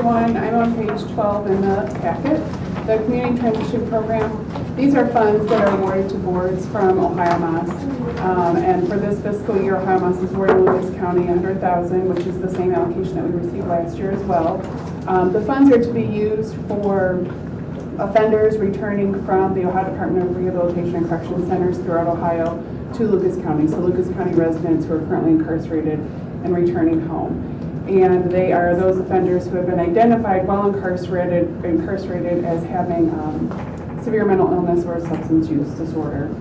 everyone. I'm on page 12 in the packet. The Community Transition Program. These are funds that are awarded to boards from Ohio Mass. And for this fiscal year, Ohio Mass is awarding Lucas County $100,000, which is the same allocation that we received last year as well. The funds are to be used for offenders returning from the Ohio Department of Rehabilitation and Correction Centers throughout Ohio to Lucas County. So Lucas County residents who are currently incarcerated and returning home. And they are those offenders who have been identified while incarcerated as having severe mental illness or substance use disorder.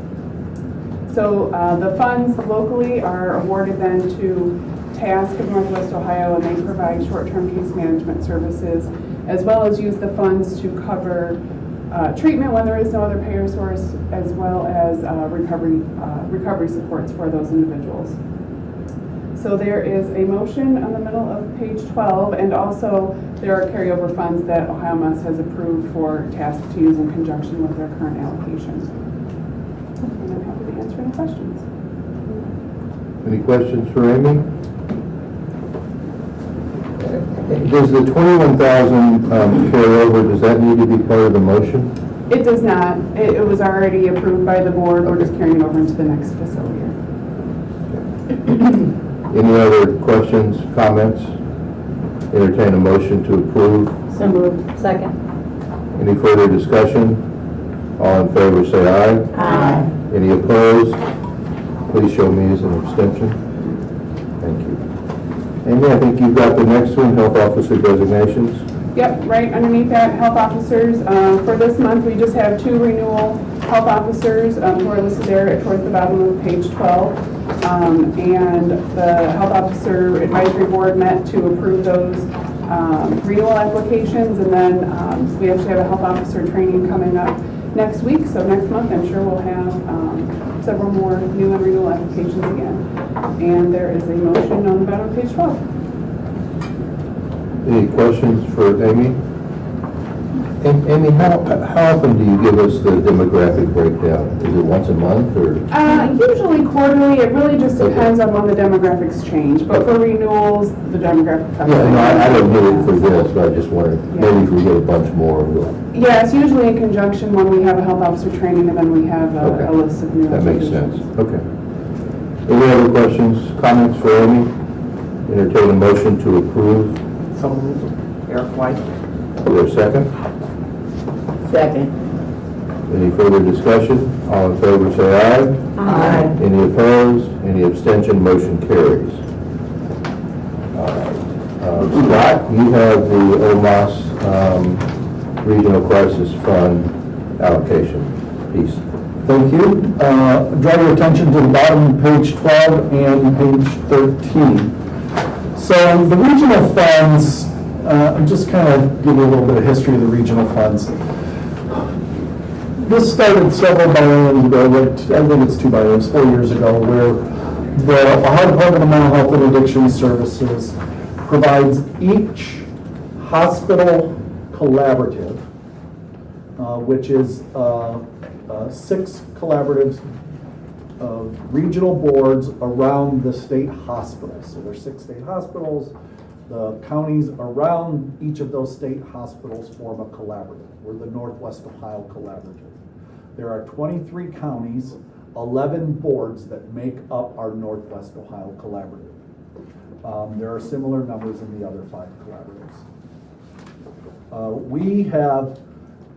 So the funds locally are awarded then to TASC of Northwest Ohio, and they provide short-term case management services, as well as use the funds to cover treatment when there is no other payer source, as well as recovery supports for those individuals. So there is a motion on the middle of page 12, and also there are carryover funds that Ohio Mass has approved for TASC to use in conjunction with their current allocation. And I'm happy to answer any questions. Any questions for Amy? Does the $21,000 carry over, does that need to be part of the motion? It does not. It was already approved by the board. We're just carrying it over into the next fiscal year. Any other questions, comments? Entertain a motion to approve. So moved. Second. Any further discussion? All in favor say aye. Aye. Any opposed? Please show me as an abstention. Thank you. Amy, I think you've got the next one, health officer designations. Yep, right underneath that, health officers. For this month, we just have 2 renewal health officers who are listed there towards the bottom of page 12. And the health officer advisory board met to approve those renewal applications, and then we actually have a health officer training coming up next week. So next month, I'm sure we'll have several more new and renewal applications again. And there is a motion on the bottom of page 12. Any questions for Amy? Amy, how often do you give us the demographic breakdown? Is it once a month or? Usually quarterly. It really just depends on when the demographics change. But for renewals, the demographics. Yeah, no, I don't need it for this, but I just wondered, maybe if we get a bunch more, we'll. Yeah, it's usually in conjunction when we have a health officer training, and then we have a list of new. That makes sense. Okay. Any other questions, comments for Amy? Entertain a motion to approve. So moved. Eric White. Is there a second? Second. Any further discussion? All in favor say aye. Aye. Any opposed? Any abstention? Motion carries. All right. Scott, you have the OMAS Regional Crisis Fund allocation piece. Thank you. Draw your attention to the bottom of page 12 and page 13. So the regional funds, I'm just kind of give you a little bit of history of the regional funds. This started several bienniums ago, I think it's 2 bienniums, 4 years ago, where the Ohio Department of Mental Health and Addiction Services provides each hospital collaborative, which is 6 collaboratives of regional boards around the state hospitals. So there's 6 state hospitals. The counties around each of those state hospitals form a collaborative. We're the Northwest Ohio Collaborative. There are 23 counties, 11 boards that make up our Northwest Ohio Collaborative. There are similar numbers in the other 5 collaboratives. We have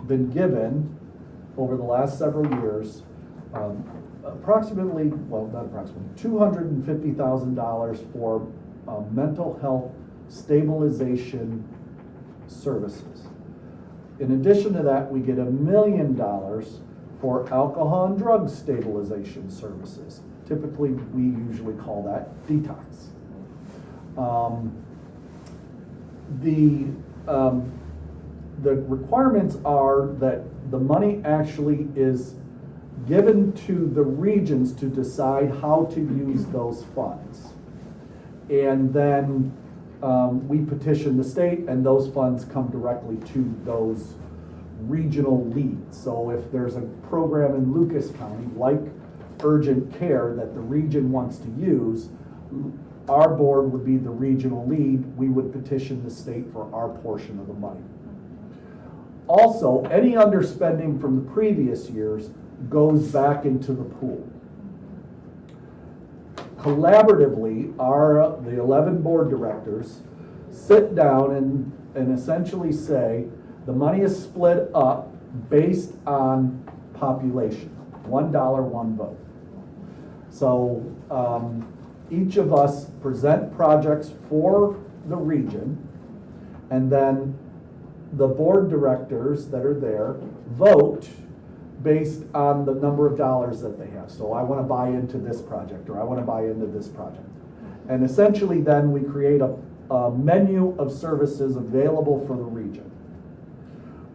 been given, over the last several years, approximately, well, not approximately, $250,000 for mental health stabilization services. In addition to that, we get $1 million for alcohol and drug stabilization services. Typically, we usually call that detox. The requirements are that the money actually is given to the regions to decide how to use those funds. And then we petition the state, and those funds come directly to those regional leads. So if there's a program in Lucas County, like urgent care, that the region wants to use, our board would be the regional lead, we would petition the state for our portion of the money. Also, any underspending from the previous years goes back into the pool. Collaboratively, the 11 board directors sit down and essentially say, the money is split up based on population. $1, 1 vote. So each of us present projects for the region, and then the board directors that are there vote based on the number of dollars that they have. So I want to buy into this project, or I want to buy into this project. And essentially then we create a menu of services available for the region.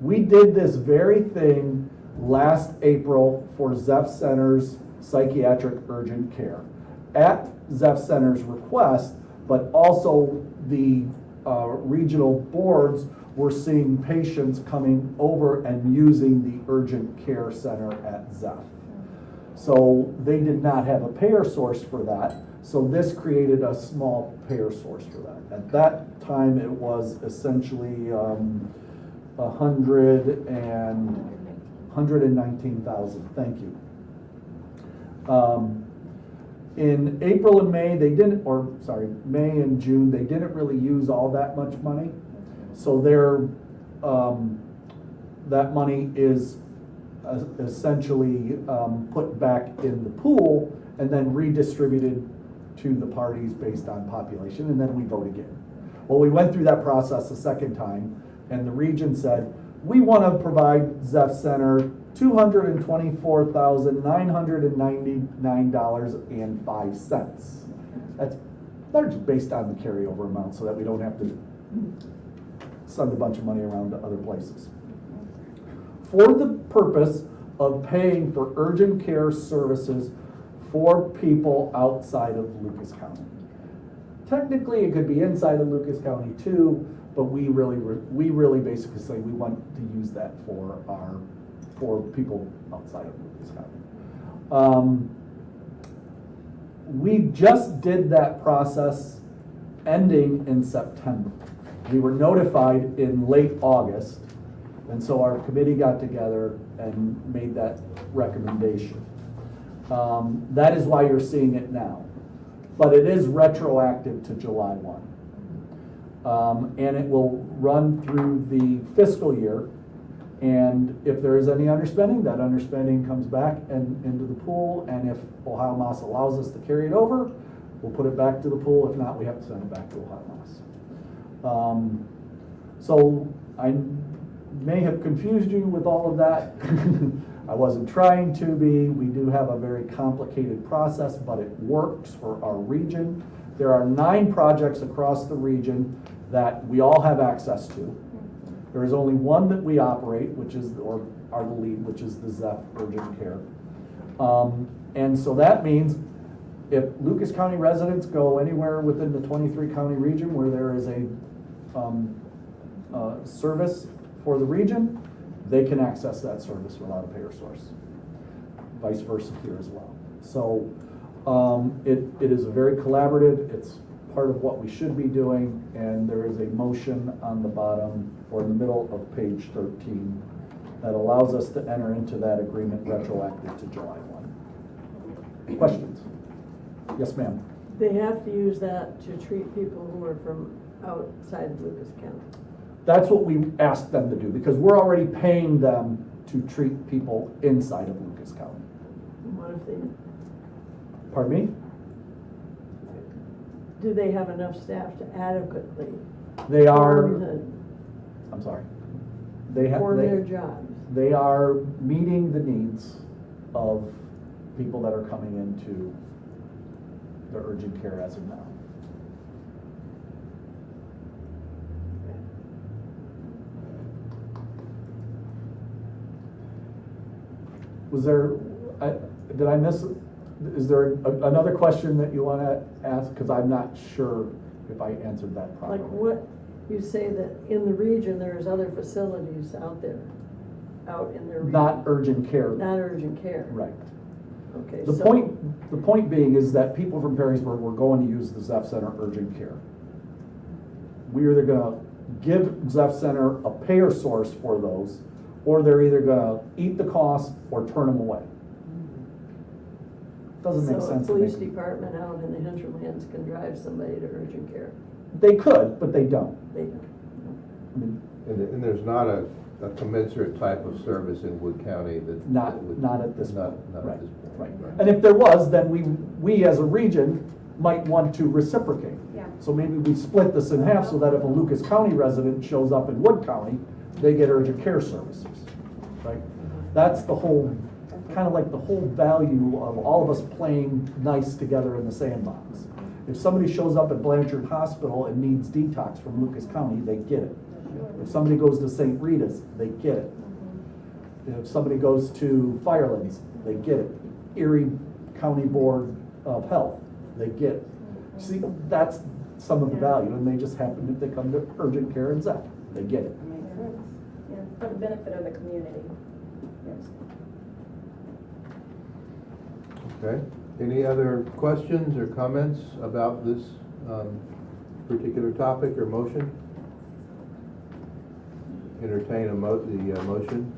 We did this very thing last April for Zeph Center's psychiatric urgent care. At Zeph Center's request, but also the regional boards were seeing patients coming over and using the urgent care center at Zeph. So they did not have a payer source for that, so this created a small payer source for that. At that time, it was essentially 119,000, thank you. In April and May, May and June, they didn't really use all that much money. So that money is essentially put back in the pool and then redistributed to the parties based on population, and then we vote again. Well, we went through that process a second time, and the region said, we want to provide Zeph Center $224,999.05. That's based on the carryover amount, so that we don't have to send a bunch of money around to other places. For the purpose of paying for urgent care services for people outside of Lucas County. Technically, it could be inside of Lucas County too, but we really basically say we want to use that for people outside of Lucas County. We just did that process ending in September. We were notified in late August, and so our committee got together and made that recommendation. That is why you're seeing it now. But it is retroactive to July 1. And it will run through the fiscal year. And if there is any underspending, that underspending comes back and into the pool. And if Ohio Mass allows us to carry it over, we'll put it back to the pool. If not, we have to send it back to Ohio Mass. So I may have confused you with all of that. I wasn't trying to be. We do have a very complicated process, but it works for our region. There are 9 projects across the region that we all have access to. There is only one that we operate, which is, or are the lead, which is the Zeph Urgent Care. And so that means if Lucas County residents go anywhere within the 23 county region where there is a service for the region, they can access that service without a payer source. Vice versa here as well. So it is a very collaborative, it's part of what we should be doing, and there is a motion on the bottom or in the middle of page 13 that allows us to enter into that agreement retroactive to July 1. Questions? Yes, ma'am. They have to use that to treat people who are from outside of Lucas County. That's what we asked them to do, because we're already paying them to treat people inside of Lucas County. What if they, Pardon me? do they have enough staff to adequately They are, for I'm sorry. They have, their jobs? they are meeting the needs of people that are coming into the urgent care as of now. Was there, did I miss, is there another question that you want to ask? Because I'm not sure if I answered that properly. Like what, you say that in the region there's other facilities out there, out in their region. Not urgent care. Not urgent care. Right. Okay, The so- point being is that people from Perrysburg were going to use the Zeph Center urgent care. We're either gonna give Zeph Center a payer source for those, or they're either gonna eat the cost or turn them away. Doesn't make So a sense to police me. department out in the hinterlands can drive somebody to urgent care? They could, but they don't. They don't. I mean, And there's not a commensurate type of service in Wood County that. Not that would- at this Not, point. not Right, at this point. right. And if there was, then we as a region might want to reciprocate. Yeah. So maybe we split this in half so that if a Lucas County resident shows up in Wood County, they get urgent care services, right? That's the whole, kind of like the whole value of all of us playing nice together in the sandbox. If somebody shows up at Blanchard Hospital and needs detox from Lucas County, they get it. If somebody goes to St. Rita's, they get it. If somebody goes to Firelands, they get it. Erie County Board of Health, they get it. See, that's some of the value, and they just happen, if they come to urgent care and Zep, they get it. Makes sense. Yeah, for the benefit of the community. Yes. Okay. Any other questions or comments about this particular topic or motion? Entertain the motion.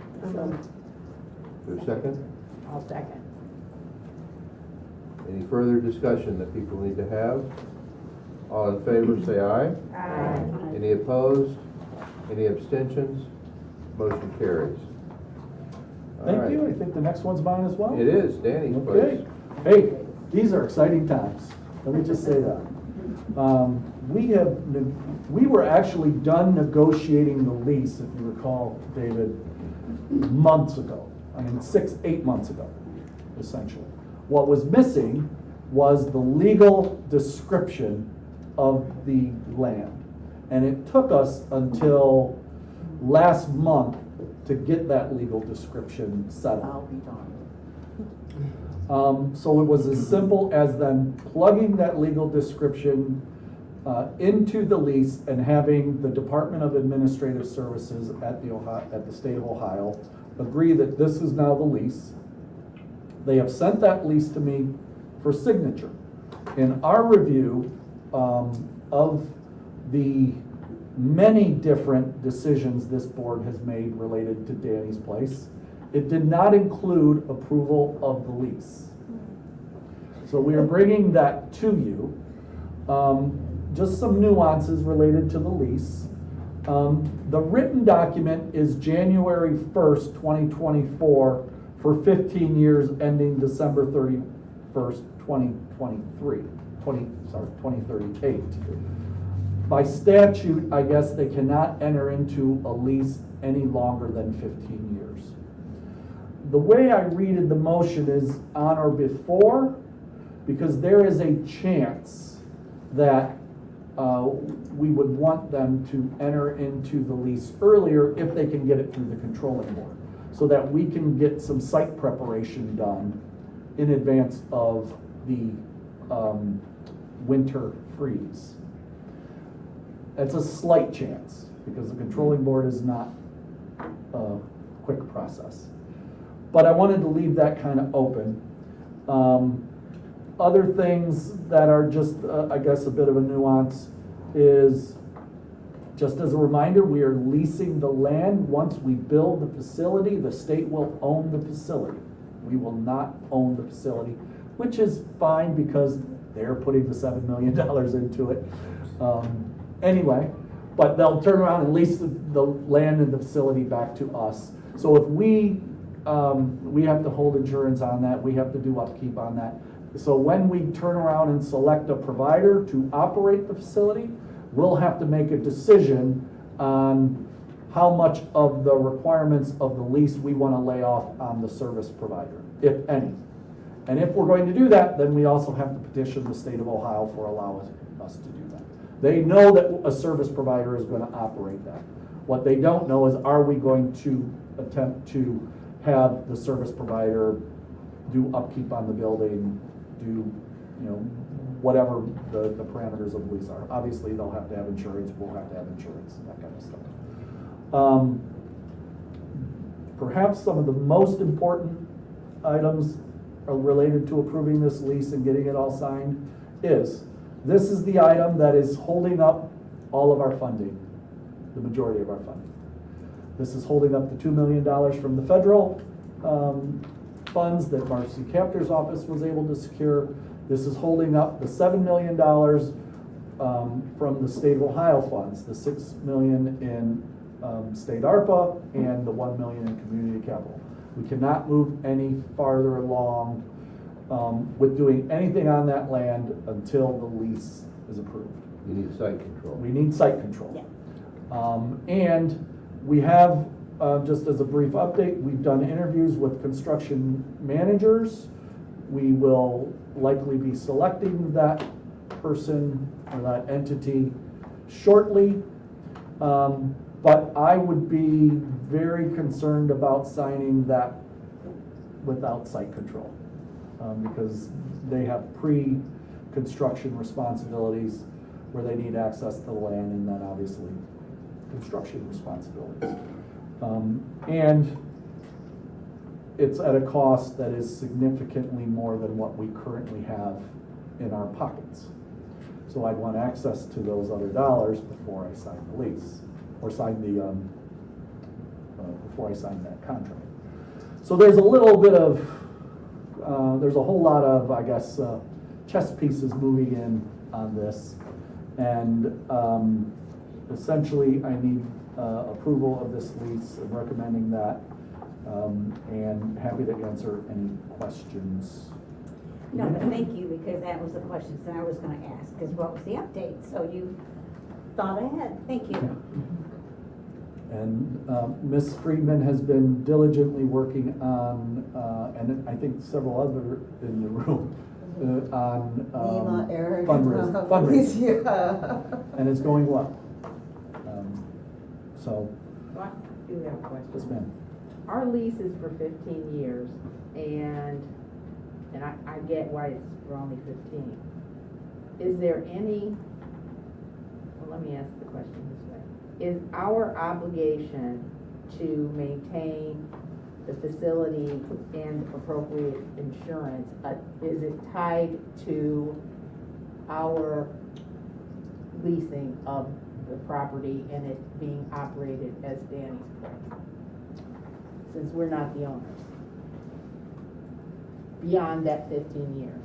For a second? I'll second. Any further discussion that people need to have? All in favor, say aye. Aye. Any opposed? Any abstentions? Motion carries. All Thank right. you, I think the next one's mine as well. It is, Danny's Okay. place. Hey, these are exciting times. Let me just say that. We were actually done negotiating the lease, if you recall, David, months ago. I mean, 8 months ago, essentially. What was missing was the legal description of the land. And it took us until last month to get that legal description set up. I'll be darned. So it was as simple as then plugging that legal description into the lease and having the Department of Administrative Services at the state of Ohio agree that this is now the lease. They have sent that lease to me for signature. In our review of the many different decisions this board has made related to Danny's place, it did not include approval of the lease. So we are bringing that to you. Just some nuances related to the lease. The written document is January 1st, 2024 for 15 years ending December 31st, 2038. By statute, I guess they cannot enter into a lease any longer than 15 years. The way I read the motion is on or before, because there is a chance that we would want them to enter into the lease earlier if they can get it through the controlling board, so that we can get some site preparation done in advance of the winter freeze. It's a slight chance, because the controlling board is not a quick process. But I wanted to leave that kind of open. Other things that are just, I guess, a bit of a nuance is, just as a reminder, we are leasing the land. Once we build the facility, the state will own the facility. We will not own the facility, which is fine because they're putting the $7 million into it. Anyway, but they'll turn around and lease the land and the facility back to us. So if we have to hold insurance on that, we have to do upkeep on that. So when we turn around and select a provider to operate the facility, we'll have to make a decision on how much of the requirements of the lease we want to lay off on the service provider, if any. And if we're going to do that, then we also have to petition the state of Ohio for allowing us to do that. They know that a service provider is going to operate that. What they don't know is, are we going to attempt to have the service provider do upkeep on the building, do, whatever the parameters of the lease are. Obviously, they'll have to have insurance, we'll have to have insurance, that kind of stuff. Perhaps some of the most important items related to approving this lease and getting it all signed is, this is the item that is holding up all of our funding, the majority of our funding. This is holding up the $2 million from the federal funds that Marcy Captor's office was able to secure. This is holding up the $7 million from the state of Ohio funds, the $6 million in state ARPA and the $1 million in community capital. We cannot move any farther along with doing anything on that land until the lease is approved. You need site control. We need site control. And we have, just as a brief update, we've done interviews with construction managers. We will likely be selecting that person or that entity shortly. But I would be very concerned about signing that without site control. Because they have pre-construction responsibilities where they need access to the land and then obviously construction responsibilities. And it's at a cost that is significantly more than what we currently have in our pockets. So I'd want access to those other dollars before I sign the lease, or sign the, before I sign that contract. So there's a little bit of, there's a whole lot of, I guess, chess pieces moving in on this. And essentially I need approval of this lease. I'm recommending that, and happy to answer any questions. No, but thank you, because that was the questions that I was gonna ask, because what was the update? So you thought ahead, thank you. And Ms. Friedman has been diligently working on, and I think several other in the room, on Nima, Eric, fundraising. Felicia. And it's going well. So, Well, I do have a question. yes, ma'am. Our lease is for 15 years, and I get why it's for only 15. Is there any, well, let me ask the question this way. Is our obligation to maintain the facility and appropriate insurance, is it tied to our leasing of the property and it being operated as Danny's place? Since we're not the owners. Beyond that 15 years.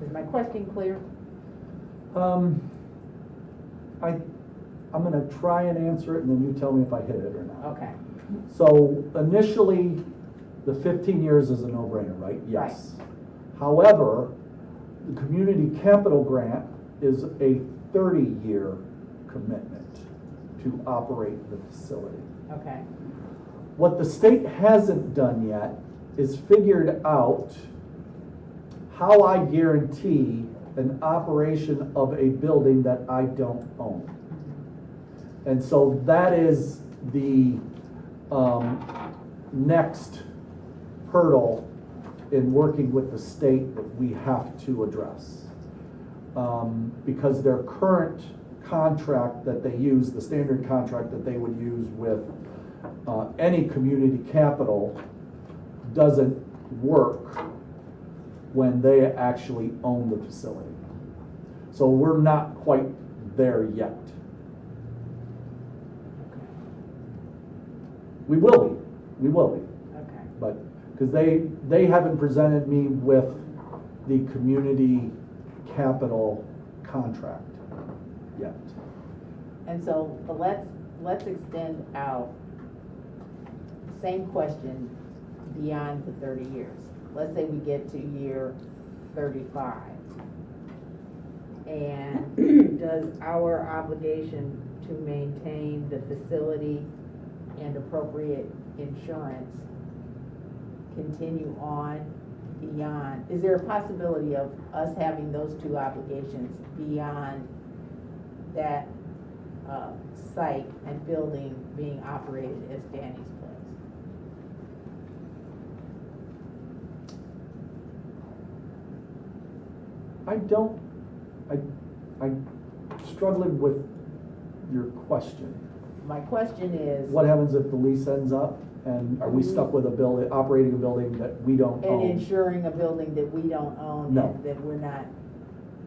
Is my question clear? I'm gonna try and answer it and then you tell me if I hit it or not. Okay. So initially, the 15 years is a no-brainer, right? Yes. However, the community capital grant is a 30-year commitment to operate the facility. Okay. What the state hasn't done yet is figured out how I guarantee an operation of a building that I don't own. And so that is the next hurdle in working with the state that we have to address. Because their current contract that they use, the standard contract that they would use with any community capital, doesn't work when they actually own the facility. So we're not quite there yet. We will be, Okay. but, because they haven't presented me with the community capital contract yet. And so let's extend out, same question beyond the 30 years. Let's say we get to year 35. And does our obligation to maintain the facility and appropriate insurance continue on beyond? Is there a possibility of us having those two obligations beyond that site and building being operated as Danny's place? I'm struggling with your question. My question is, What happens if the lease ends up? And are we stuck with a building, operating a building that we don't And own? insuring a building that we don't own, No. and that we're not,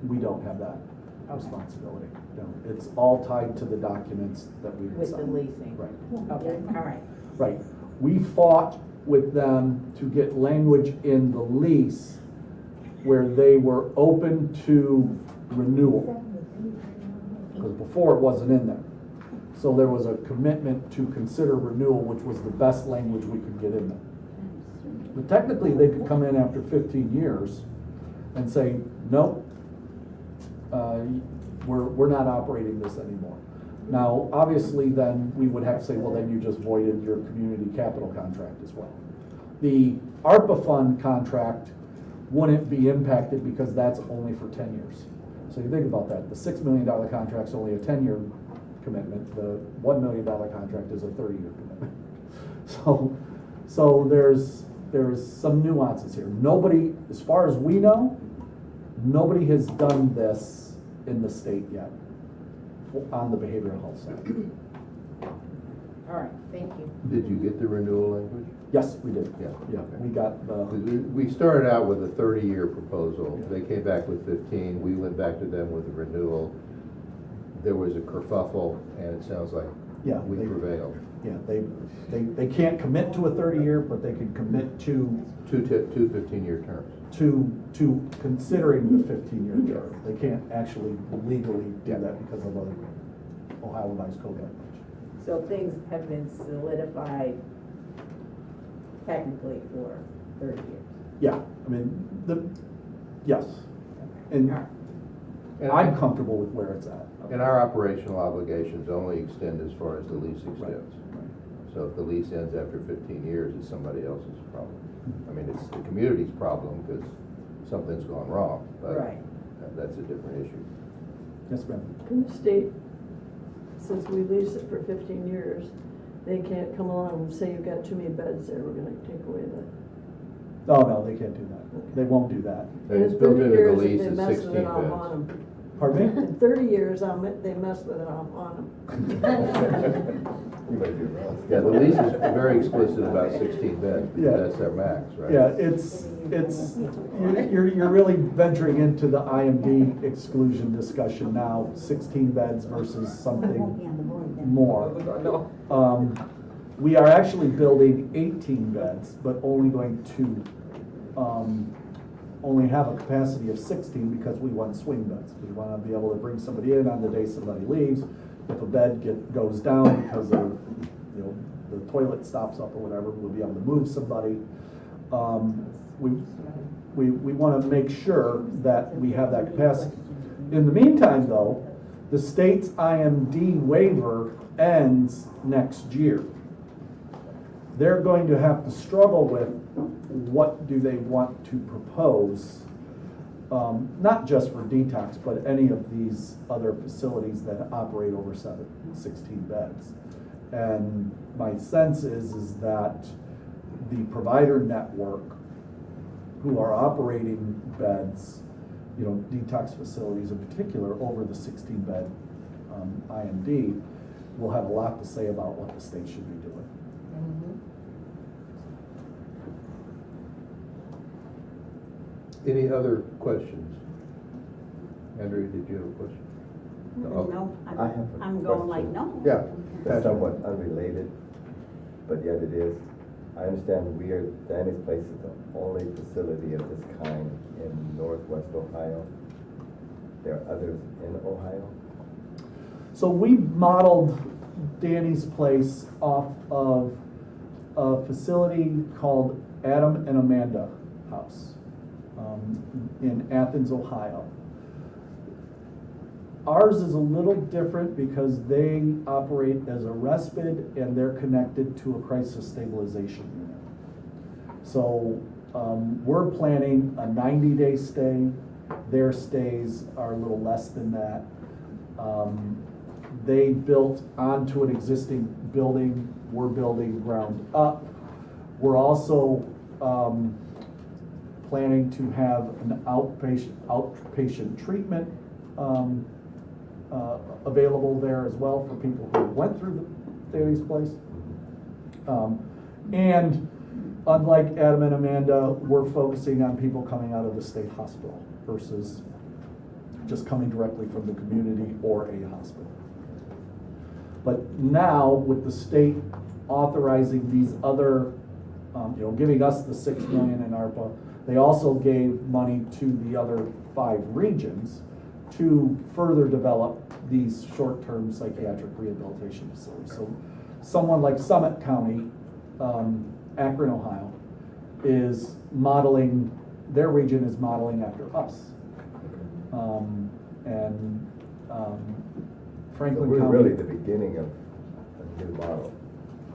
We don't have that Okay. responsibility. No, it's all tied to the documents that we with the sign. leasing? Right, Okay, all right. right. We fought with them to get language in the lease where they were open to renewal. Because before it wasn't in there. So there was a commitment to consider renewal, which was the best language we could get in there. But technically, they could come in after 15 years and say, no, we're not operating this anymore. Now, obviously, then we would have to say, well, then you just voided your community capital contract as well. The ARPA fund contract wouldn't be impacted because that's only for 10 years. So you think about that, the $6 million contract's only a 10-year commitment, the $1 million contract is a 30-year commitment. So there's some nuances here. Nobody, as far as we know, nobody has done this in the state yet on the behavioral health side. All right, thank you. Did you get the renewal language? Yes, we did. Yeah. Yeah, we got the, We started out with a 30-year proposal. They came back with 15. We went back to them with a renewal. There was a kerfuffle, and it sounds like yeah, we prevailed. yeah, they can't commit to a 30-year, but they can commit to Two 15-year terms. to considering the 15-year term. They can't actually legally do that because of the Ohio Revised Code language. So things have been solidified technically for 30 years. Yeah, I mean, yes, and All right. And I'm comfortable with where it's at. And our operational obligations only extend as far as the lease extends. So if the lease ends after 15 years, it's somebody else's problem. I mean, it's the community's problem because something's gone wrong, but Right. that's a different issue. Yes, ma'am. Can the state, since we lease it for 15 years, they can't come along and say you've got too many beds there, we're gonna take away the. No, they can't do that. They won't do that. And it's In built 30 into the years, if lease they as mess with 16 it, I'll beds. want 'em. Pardon me? In 30 years, they mess with it, I'll want them. Yeah, the lease is very explicit about 16 beds. Yeah. That's their max, right? Yeah, you're really venturing into the IMD exclusion discussion now, 16 beds versus something more. We are actually building 18 beds, but only going to, only have a capacity of 16 because we want swing beds. We want to be able to bring somebody in on the day somebody leaves. If a bed goes down because of, the toilet stops up or whatever, we'll be able to move somebody. We want to make sure that we have that capacity. In the meantime, though, the state's IMD waiver ends next year. They're going to have to struggle with what do they want to propose, not just for detox, but any of these other facilities that operate over 16 beds. And my sense is that the provider network who are operating beds, detox facilities in particular, over the 16-bed IMD, will have a lot to say about what the state should be doing. Any other questions? Andrew, did you have a question? No, I have a I'm going like, question. no. Yeah. That's somewhat unrelated, but yet it is. I understand Danny's Place is the only facility of this kind in Northwest Ohio. There are others in Ohio. So we modeled Danny's Place off of a facility called Adam and Amanda House in Athens, Ohio. Ours is a little different because they operate as a respite and they're connected to a crisis stabilization unit. So we're planning a 90-day stay. Their stays are a little less than that. They built onto an existing building. We're building ground up. We're also planning to have an outpatient treatment available there as well for people who went through Danny's Place. And unlike Adam and Amanda, we're focusing on people coming out of the state hospital versus just coming directly from the community or a hospital. But now, with the state authorizing these other, giving us the 6 million in ARPA, they also gave money to the other 5 regions to further develop these short-term psychiatric rehabilitation facilities. So someone like Summit County, Akron, Ohio, is modeling, their region is modeling after us. Franklin We're County. really the beginning of a new model.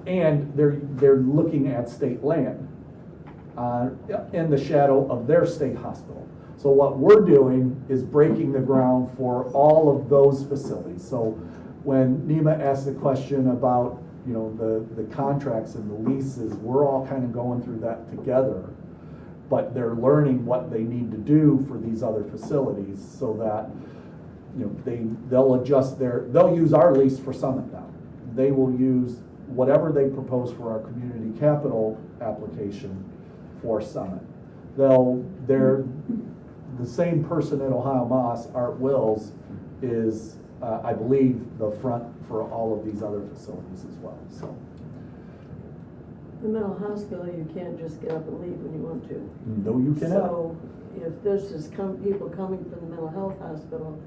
And they're looking at state land in the shadow of their state hospital. So what we're doing is breaking the ground for all of those facilities. So when Nima asked the question about, the contracts and the leases, we're all kind of going through that together. But they're learning what they need to do for these other facilities so that, they'll use our lease for Summit now. They will use whatever they propose for our community capital application for Summit. They're the same person at Ohio Moss, Art Wills, is, I believe, the front for all of these other facilities as well, so. The mental hospital, you can't just get up and leave when you want to. No, you cannot. So if this is people coming from the mental health hospital,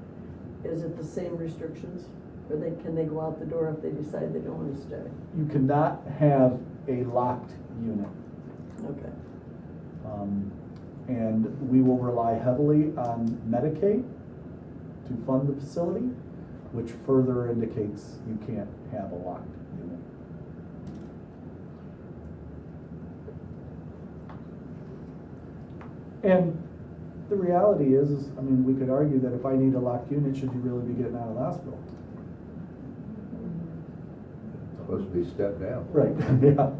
is it the same restrictions? Or can they go out the door if they decide they don't want to stay? You cannot have a locked unit. Okay. And we will rely heavily on Medicaid to fund the facility, which further indicates you can't have a locked unit. And the reality is, we could argue that if I need a locked unit, should you really be getting out of the hospital? It's supposed to be stepped down. Right, Yeah.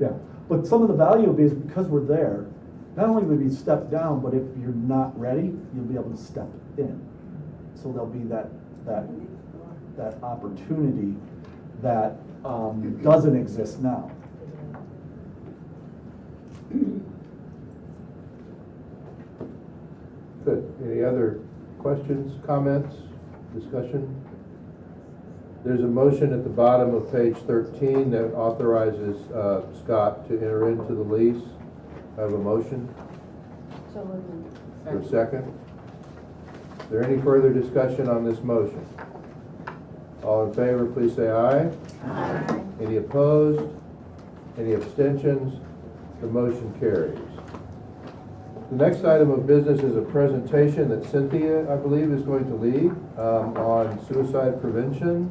yeah. But some of the value of it is because we're there, not only will you step down, but if you're not ready, you'll be able to step in. So there'll be that opportunity that doesn't exist now. Good. Any other questions, comments, discussion? There's a motion at the bottom of page 13 that authorizes Scott to enter into the lease. I have a motion. For a second. Is there any further discussion on this motion? All in favor, please say aye. Aye. Any opposed? Any abstentions? The motion carries. The next item of business is a presentation that Cynthia, I believe, is going to lead on suicide prevention,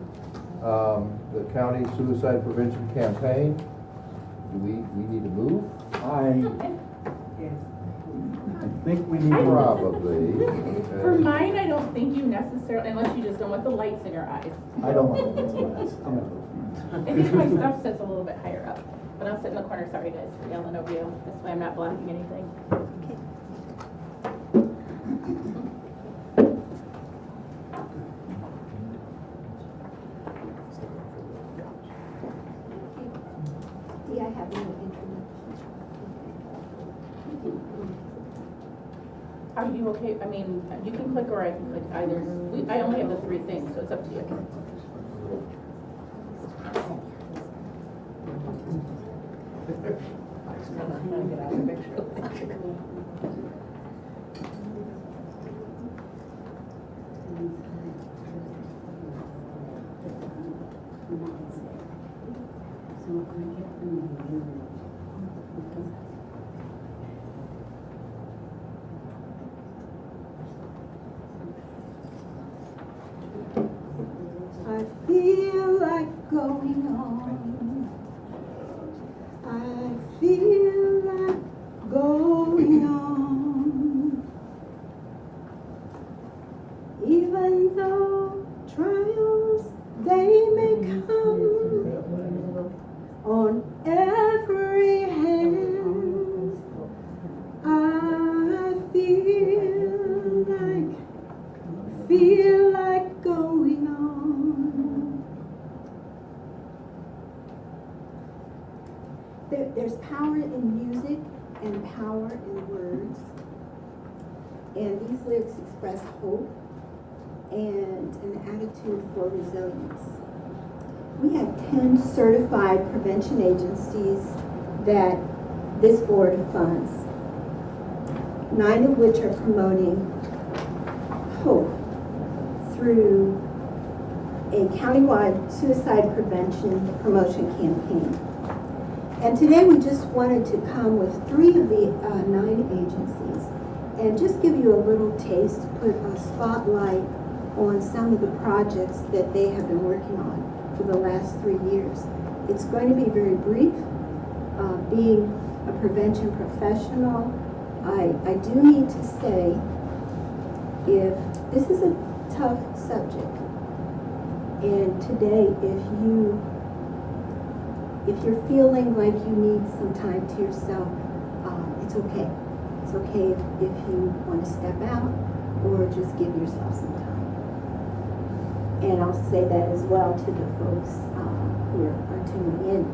the county suicide prevention campaign. Do we need to move? I think we need to. Probably. For mine, I don't think you necessarily, unless you just don't want the lights in your eyes. I don't want to go. I think my stuff sits a little bit higher up, but I'll sit in the corner. Sorry guys for yelling over you. This way I'm not blocking anything. Do I have any internet? Are you okay? I mean, you can click or I can click either. I only have the 3 things, so it's up to you. I feel like going on. I feel like going on. Even though trials they may come on every hand, I feel like going on. there's power in music and power in words. And these lyrics express hope and an attitude for resilience. We have 10 certified prevention agencies that this board funds, 9 of which are promoting hope through a countywide suicide prevention promotion campaign. And today we just wanted to come with 3 of the 9 agencies and just give you a little taste, put a spotlight on some of the projects that they have been working on for the last 3 years. It's going to be very brief. Being a prevention professional, I do need to say, if this is a tough subject, and today if you're feeling like you need some time to yourself, it's okay. It's okay if you want to step out or just give yourself some time. And I'll say that as well to the folks who are tuning in.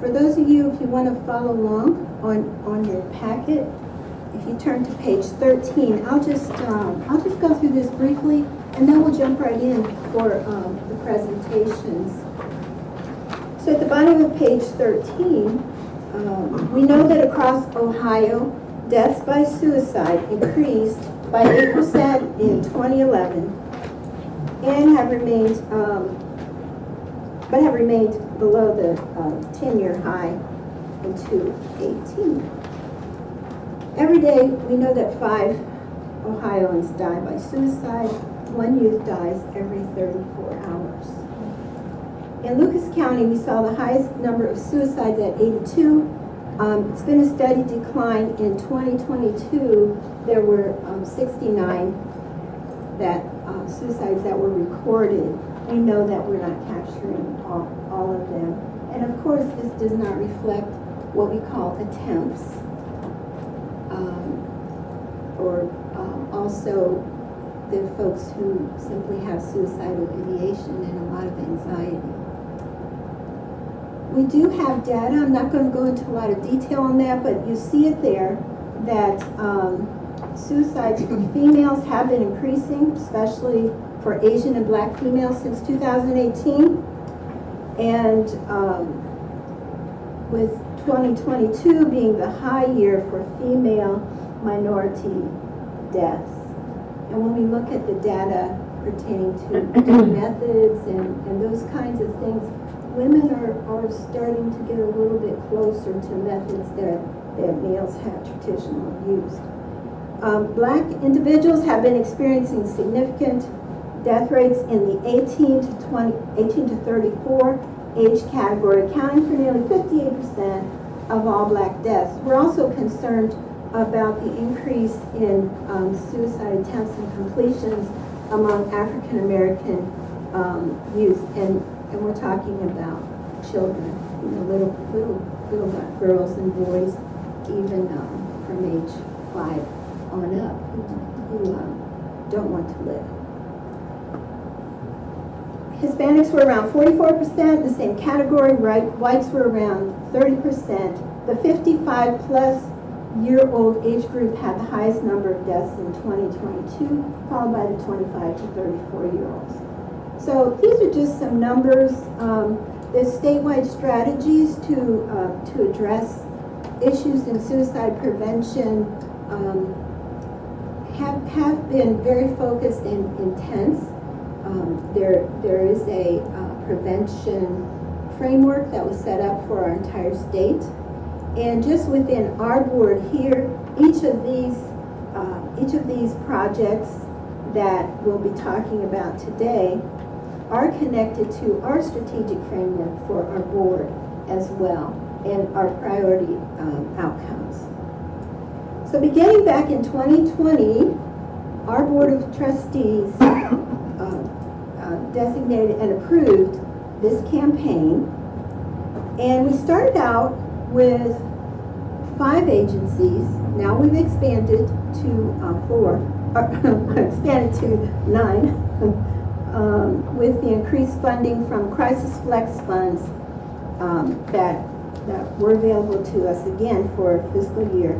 For those of you, if you want to follow along on your packet, if you turn to page 13, I'll just go through this briefly, and then we'll jump right in for the presentations. So at the bottom of page 13, we know that across Ohio, deaths by suicide increased by 8% in 2011 and have remained below the 10-year high in 2018. Every day, we know that 5 Ohioans die by suicide. 1 youth dies every 34 hours. In Lucas County, we saw the highest number of suicides at 82. It's been a steady decline. In 2022, there were 69 suicides that were recorded. We know that we're not capturing all of them. And of course, this does not reflect what we call attempts, or also the folks who simply have suicidal ideation and a lot of anxiety. We do have data. I'm not going to go into a lot of detail on that, but you see it there that suicides for females have been increasing, especially for Asian and Black females since 2018. And with 2022 being the high year for female minority deaths. And when we look at the data pertaining to different methods and those kinds of things, women are starting to get a little bit closer to methods that males have traditionally used. Black individuals have been experiencing significant death rates in the 18 to 34 age category, accounting for nearly 58% of all Black deaths. We're also concerned about the increase in suicide attempts and completions among African American youth, and we're talking about children, little girls and boys, even from age 5 on up, who don't want to live. Hispanics were around 44%, the same category, right? Whites were around 30%. The 55-plus-year-old age group had the highest number of deaths in 2022, followed by the 25 to 34-year-olds. So these are just some numbers. There's statewide strategies to address issues in suicide prevention have been very focused and intense. There is a prevention framework that was set up for our entire state, and just within our board here, each of these projects that we'll be talking about today are connected to our strategic framework for our board as well, and our priority outcomes. So beginning back in 2020, our Board of Trustees designated and approved this campaign, and we started out with 5 agencies. Now we've expanded to 4, expanded to 9, with the increased funding from Crisis Flex funds that were available to us again for fiscal year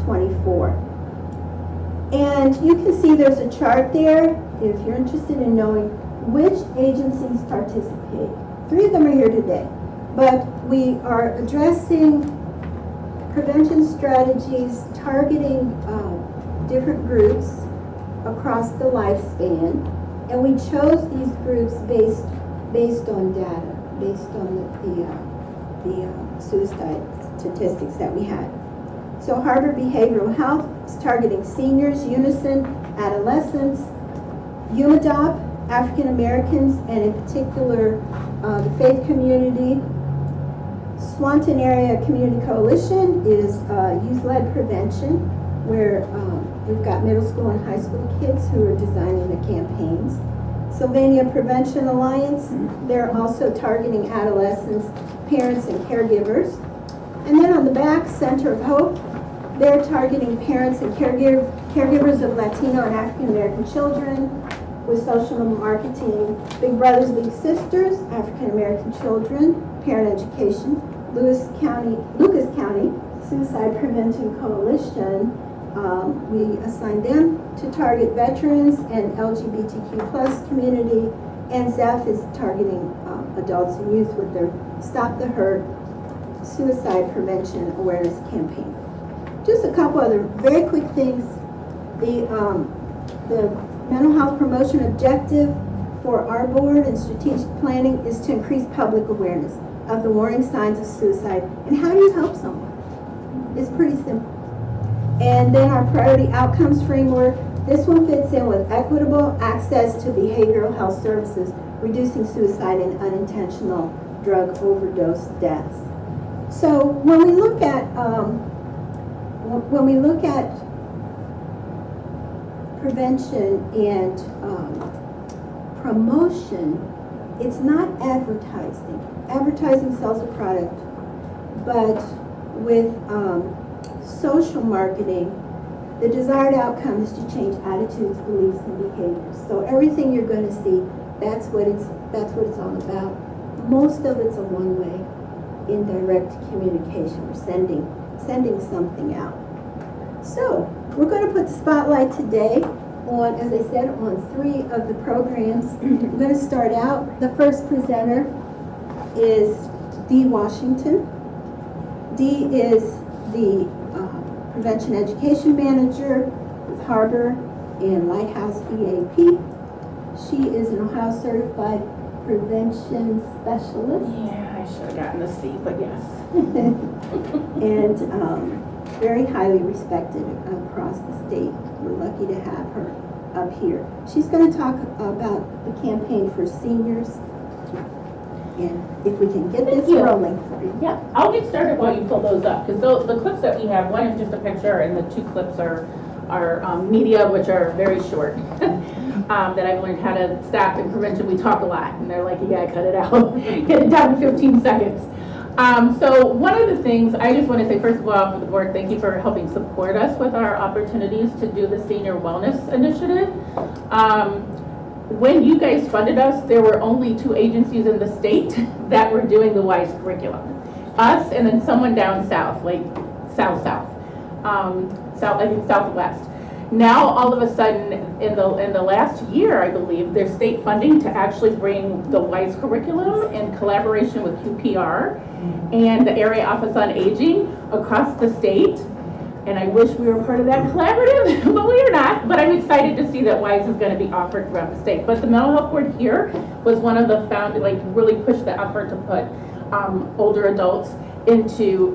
'24. And you can see there's a chart there if you're interested in knowing which agencies participate. 3 of them are here today, but we are addressing prevention strategies targeting different groups across the lifespan, and we chose these groups based on data, based on the suicide statistics that we had. So Harbor Behavioral Health is targeting seniors, Unison, adolescents, UMADOP, African Americans, and in particular the faith community. Swanton Area Community Coalition is youth-led prevention, where we've got middle school and high school kids who are designing the campaigns. Sylvania Prevention Alliance, they're also targeting adolescents, parents, and caregivers. And then on the back, Center of Hope, they're targeting parents and caregivers of Latino and African American children with social marketing. Big Brothers Big Sisters, African American children, parent education. Lucas County Suicide Prevention Coalition, we assigned them to target veterans and LGBTQ+ community, and ZEF is targeting adults and youth with their Stop the Hurt Suicide Prevention Awareness Campaign. Just a couple other very quick things. The mental health promotion objective for our board and strategic planning is to increase public awareness of the warning signs of suicide and how do you help someone. It's pretty simple. And then our priority outcomes framework, this one fits in with equitable access to behavioral health services, reducing suicide and unintentional drug overdose deaths. So when we look at prevention and promotion, it's not advertising. Advertising sells a product, but with social marketing, the desired outcome is to change attitudes, beliefs, and behaviors. So everything you're going to see, that's what it's all about. Most of it's a one-way, indirect communication. We're sending something out. So we're going to put the spotlight today on, as I said, on 3 of the programs. I'm going to start out. The first presenter is Dee Washington. Dee is the Prevention Education Manager with Harbor and Lighthouse EAP. She is an Ohio Certified Prevention Specialist. Yeah, I should have gotten the seat, but yes. And very highly respected across the state. We're lucky to have her up here. She's going to talk about the campaign for seniors, and if we can get this rolling for you. Yeah, I'll get started while you pull those up, because the clips that we have, one is just a picture, and the 2 clips are media, which are very short. That I've learned how to stop in prevention. We talk a lot, and they're like, you gotta cut it out. Get it down to 15 seconds. So one of the things I just want to say, first of all, for the board, thank you for helping support us with our opportunities to do the Senior Wellness Initiative. When you guys funded us, there were only 2 agencies in the state that were doing the WISE curriculum. Us and then someone down south, like south, I think southwest. Now, all of a sudden, in the last year, I believe, there's state funding to actually bring the WISE curriculum in collaboration with QPR and the Area Office on Aging across the state. And I wish we were part of that collaborative, but we are not. But I'm excited to see that WISE is going to be offered throughout the state. But the mental health board here was one of the really pushed the effort to put older adults into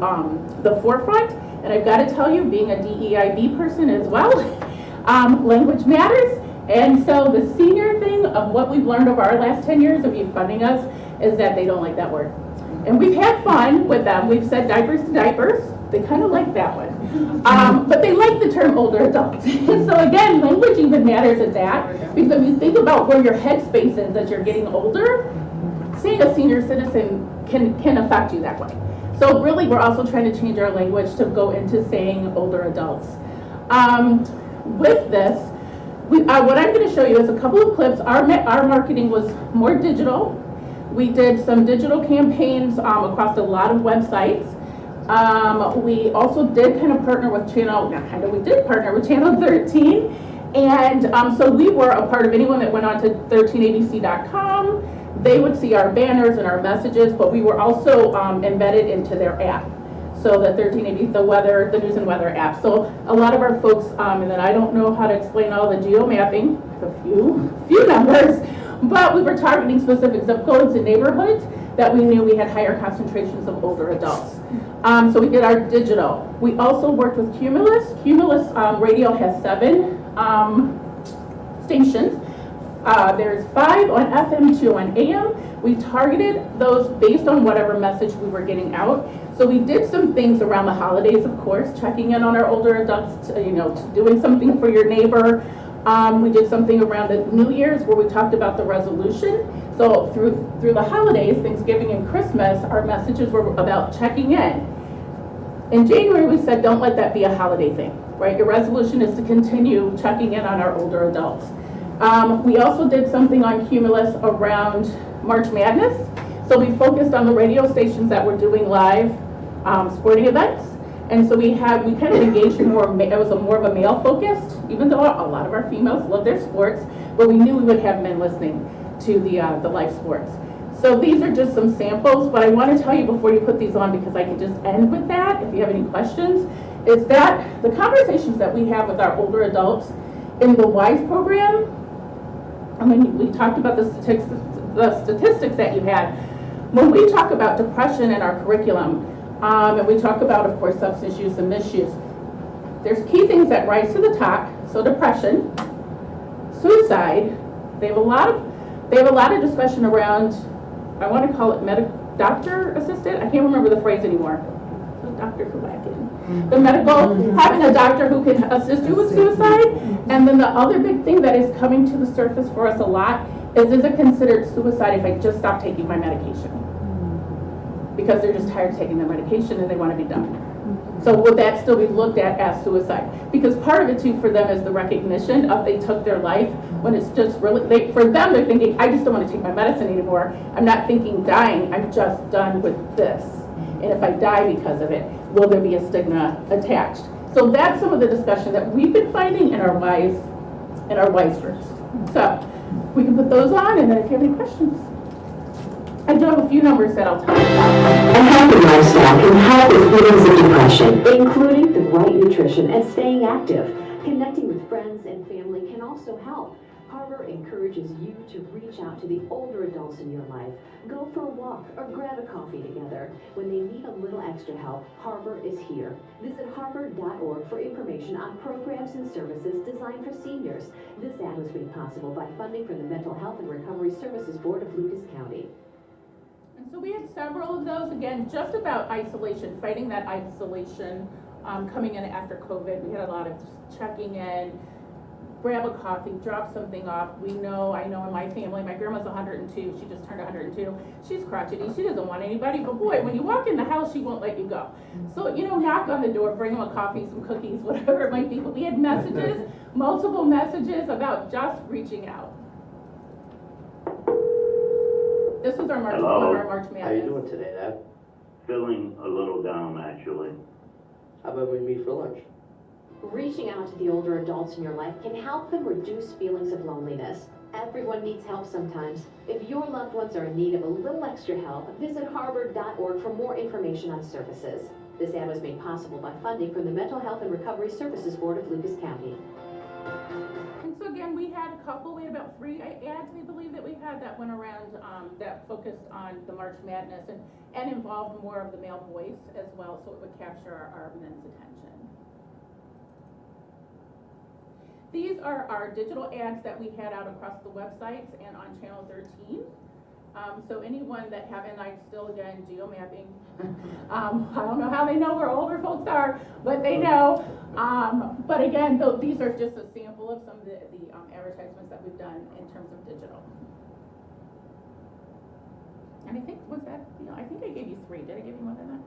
the forefront. And I've got to tell you, being a DEIB person as well, language matters. And so the senior thing of what we've learned over our last 10 years of you funding us is that they don't like that word. And we've had fun with them. We've said diapers to diapers. They kind of like that one. But they like the term older adults. So again, language even matters at that. Because if you think about where your headspace is as you're getting older, saying a senior citizen can affect you that way. So really, we're also trying to change our language to go into saying older adults. With this, what I'm going to show you is a couple of clips. Our marketing was more digital. We did some digital campaigns across a lot of websites. We also did kind of partner with we did partner with Channel 13. And so we were a part of anyone that went on to 13abc.com. They would see our banners and our messages, but we were also embedded into their app. So the 13ABC, the news and weather app. So a lot of our folks, and then I don't know how to explain all the geo mapping, a few numbers, but we were targeting specific zip codes and neighborhoods that we knew we had higher concentrations of older adults. So we did our digital. We also worked with Cumulus. Cumulus Radio has 7 stations. There's 5 on FM, 2 on AM. We targeted those based on whatever message we were getting out. So we did some things around the holidays, of course, checking in on our older adults, doing something for your neighbor. We did something around the New Year's where we talked about the resolution. So through the holidays, Thanksgiving and Christmas, our messages were about checking in. In January, we said, don't let that be a holiday thing, right? Your resolution is to continue checking in on our older adults. We also did something on Cumulus around March Madness. So we focused on the radio stations that were doing live sporting events. And so we kind of engaged more, it was more of a male focused, even though a lot of our females love their sports, but we knew we would have men listening to the live sports. So these are just some samples, but I want to tell you before you put these on, because I can just end with that, if you have any questions, is that the conversations that we have with our older adults in the WISE program, I mean, we talked about the statistics that you had. When we talk about depression in our curriculum, and we talk about, of course, substance use and misuse, there's key things that rise to the top. So depression, suicide, they have a lot of discussion around, I want to call it doctor assisted. I can't remember the phrase anymore. So Dr. Kulakin. The medical, having a doctor who can assist you with suicide. And then the other big thing that is coming to the surface for us a lot is it considered suicide if I just stop taking my medication? Because they're just tired of taking their medication and they want to be done. So would that still be looked at as suicide? Because part of it too for them is the recognition of they took their life when it's just really, for them they're thinking, I just don't want to take my medicine anymore. I'm not thinking dying, I'm just done with this. And if I die because of it, will there be a stigma attached? So that's some of the discussion that we've been finding in our WISE groups. So we can put those on, and then if you have any questions. I do have a few numbers that I'll tell you about. A healthy lifestyle can help with feelings of depression, including the right nutrition and staying active. Connecting with friends and family can also help. Harbor encourages you to reach out to the older adults in your life. Go for a walk or grab a coffee together. When they need a little extra help, Harbor is here. Visit harbor.org for information on programs and services designed for seniors. This ad was made possible by funding from the Mental Health and Recovery Services Board of Lucas County. And so we had several of those, again, just about isolation, fighting that isolation coming in after COVID. We had a lot of just checking in, grab a coffee, drop something off. I know in my family, my grandma's 102, she just turned 102. She's crotchety, she doesn't want anybody, but boy, when you walk in the house, she won't let you go. So, knock on the door, bring them a coffee, some cookies, whatever it might be. But we had messages, multiple messages about just reaching out. This was our March Madness. How you doing today, Dad? Feeling a little down, actually. How about we meet for lunch? Reaching out to the older adults in your life can help them reduce feelings of loneliness. Everyone needs help sometimes. If your loved ones are in need of a little extra help, visit harbor.org for more information on services. This ad was made possible by funding from the Mental Health and Recovery Services Board of Lucas County. And so again, we had about 3 ads, we believe, that we had that went around that focused on the March Madness and involved more of the male voice as well, so it would capture our men's attention. These are our digital ads that we had out across the websites and on Channel 13. So anyone that haven't, I'm still, again, geo-mapping. I don't know how they know where older folks are, but they know. But again, these are just a sample of some of the advertisements that we've done in terms of digital. And I think, I think I gave you 3. Did I give you more than that?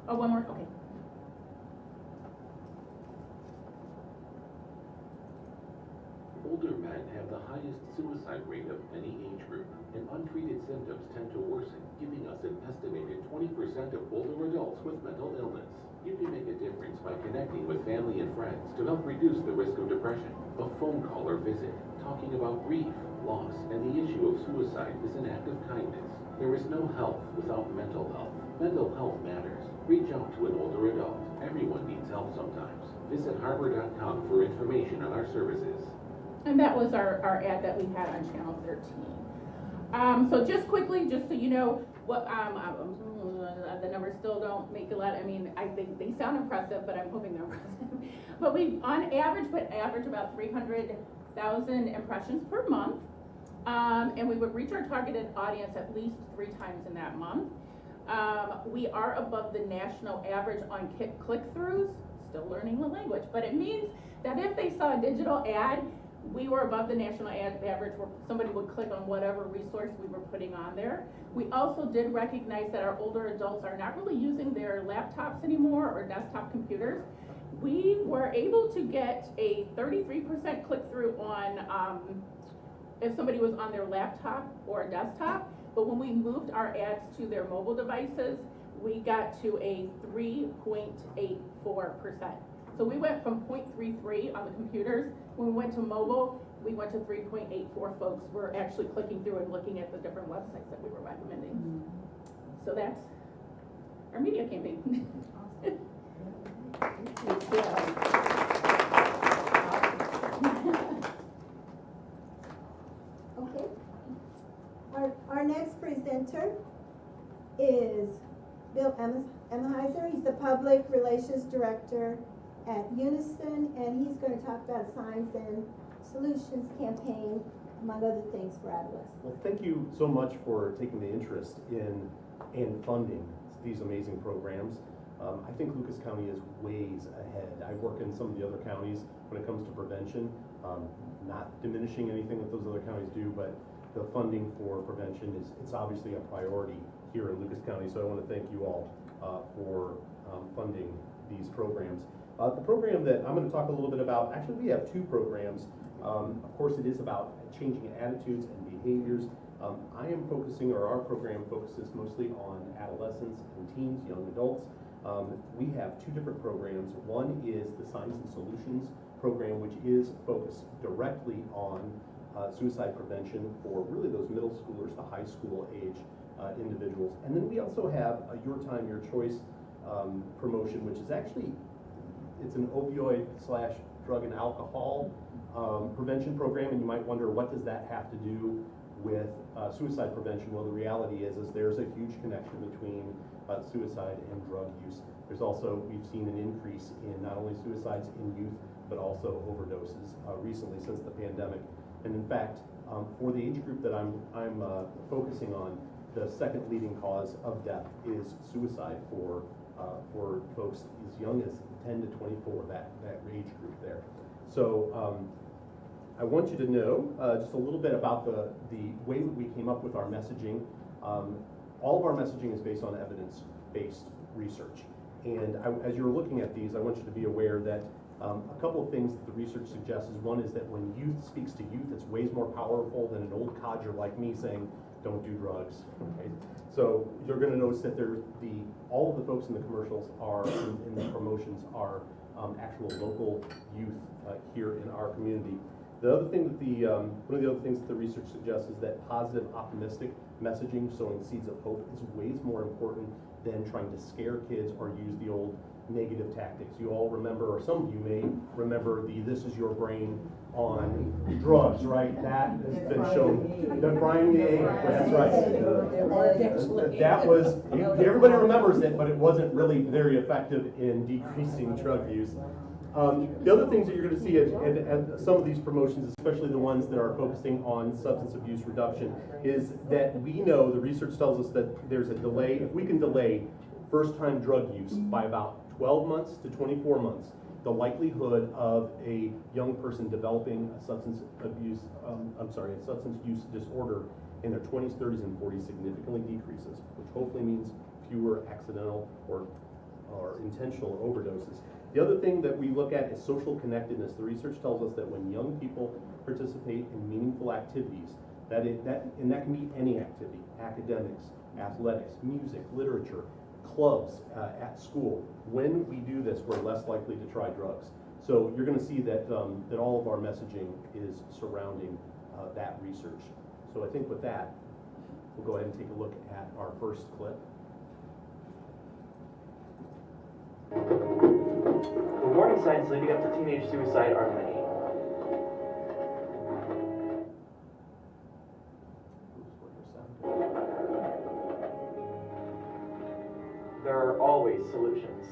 Oh, one more? Okay. older men have the highest suicide rate of any age group, and untreated symptoms tend to worsen, giving us an estimated 20% of older adults with mental illness. You can make a difference by connecting with family and friends to help reduce the risk of depression. A phone call or visit, talking about grief, loss, and the issue of suicide is an act of kindness. There is no health without mental health. Mental health matters. Reach out to an older adult. Everyone needs help sometimes. Visit harbor.com for information on our services. And that was our ad that we had on Channel 13. So just quickly, just so you know, what the numbers still don't make a lot. I mean, I think they sound impressive, but I'm hoping they're impressive. But we, on average, average about 300,000 impressions per month. And we would reach our targeted audience at least 3 times in that month. We are above the national average on click-throughs, still learning the language, but it means that if they saw a digital ad, we were above the national average where somebody would click on whatever resource we were putting on there. We also did recognize that our older adults are not really using their laptops anymore or desktop computers. We were able to get a 33% click-through on if somebody was on their laptop or a desktop, but when we moved our ads to their mobile devices, we got to a 3.84%. So we went from 0.33 on the computers. When we went to mobile, we went to 3.84 folks were actually clicking through and looking at the different websites that we were recommending. So that's our media campaign. Okay. Our next presenter is Bill Emheiser. He's the Public Relations Director at Unison, and he's going to talk about Signs and Solutions campaign, among other things, for adolescents. Well, thank you so much for taking the interest in funding these amazing programs. I think Lucas County is ways ahead. I work in some of the other counties when it comes to prevention, not diminishing anything that those other counties do, but the funding for prevention it's obviously a priority here in Lucas County. So I want to thank you all for funding these programs. The program that I'm going to talk a little bit about, actually we have 2 programs. Of course it is about changing attitudes and behaviors. I am focusing, or our program focuses mostly on adolescents and teens, young adults. We have 2 different programs. One is the Signs and Solutions program, which is focused directly on suicide prevention for really those middle schoolers to high school age individuals. And then we also have a Your Time, Your Choice promotion, which is actually, it's an opioid/drug and alcohol prevention program, and you might wonder, what does that have to do with suicide prevention? Well, the reality is there's a huge connection between suicide and drug use. There's also, we've seen an increase in not only suicides in youth, but also overdoses recently since the pandemic. And in fact, for the age group that I'm focusing on, the second leading cause of death is suicide for folks as young as 10 to 24, that age group there. So I want you to know just a little bit about the way that we came up with our messaging. All of our messaging is based on evidence-based research. And as you're looking at these, I want you to be aware that a couple of things that the research suggests is, one is that when youth speaks to youth, it's ways more powerful than an old codger like me saying, don't do drugs. Okay? So you're going to notice that all of the folks in the commercials are, in the promotions are actual local youth here in our community. The other thing that one of the other things that the research suggests is that positive, optimistic messaging, sowing seeds of hope, is ways more important than trying to scare kids or use the old negative tactics. You all remember, or some of you may remember, this is your brain on drugs, right? That has been shown. The frying the egg, that's right. That was, everybody remembers it, but it wasn't really very effective in decreasing drug use. The other things that you're going to see at some of these promotions, especially the ones that are focusing on substance abuse reduction, is that we know, the research tells us that there's a delay. If we can delay first-time drug use by about 12 months to 24 months, the likelihood of a young person developing a substance use disorder in their 20s, 30s, and 40s significantly decreases, which hopefully means fewer accidental or intentional overdoses. The other thing that we look at is social connectedness. The research tells us that when young people participate in meaningful activities, that can be any activity, academics, athletics, music, literature, clubs at school. When we do this, we're less likely to try drugs. So you're going to see that, that all of our messaging is surrounding that research. So I think with that, we'll go ahead and take a look at our first clip. The warning signs leading up to teenage suicide are many. There are always solutions.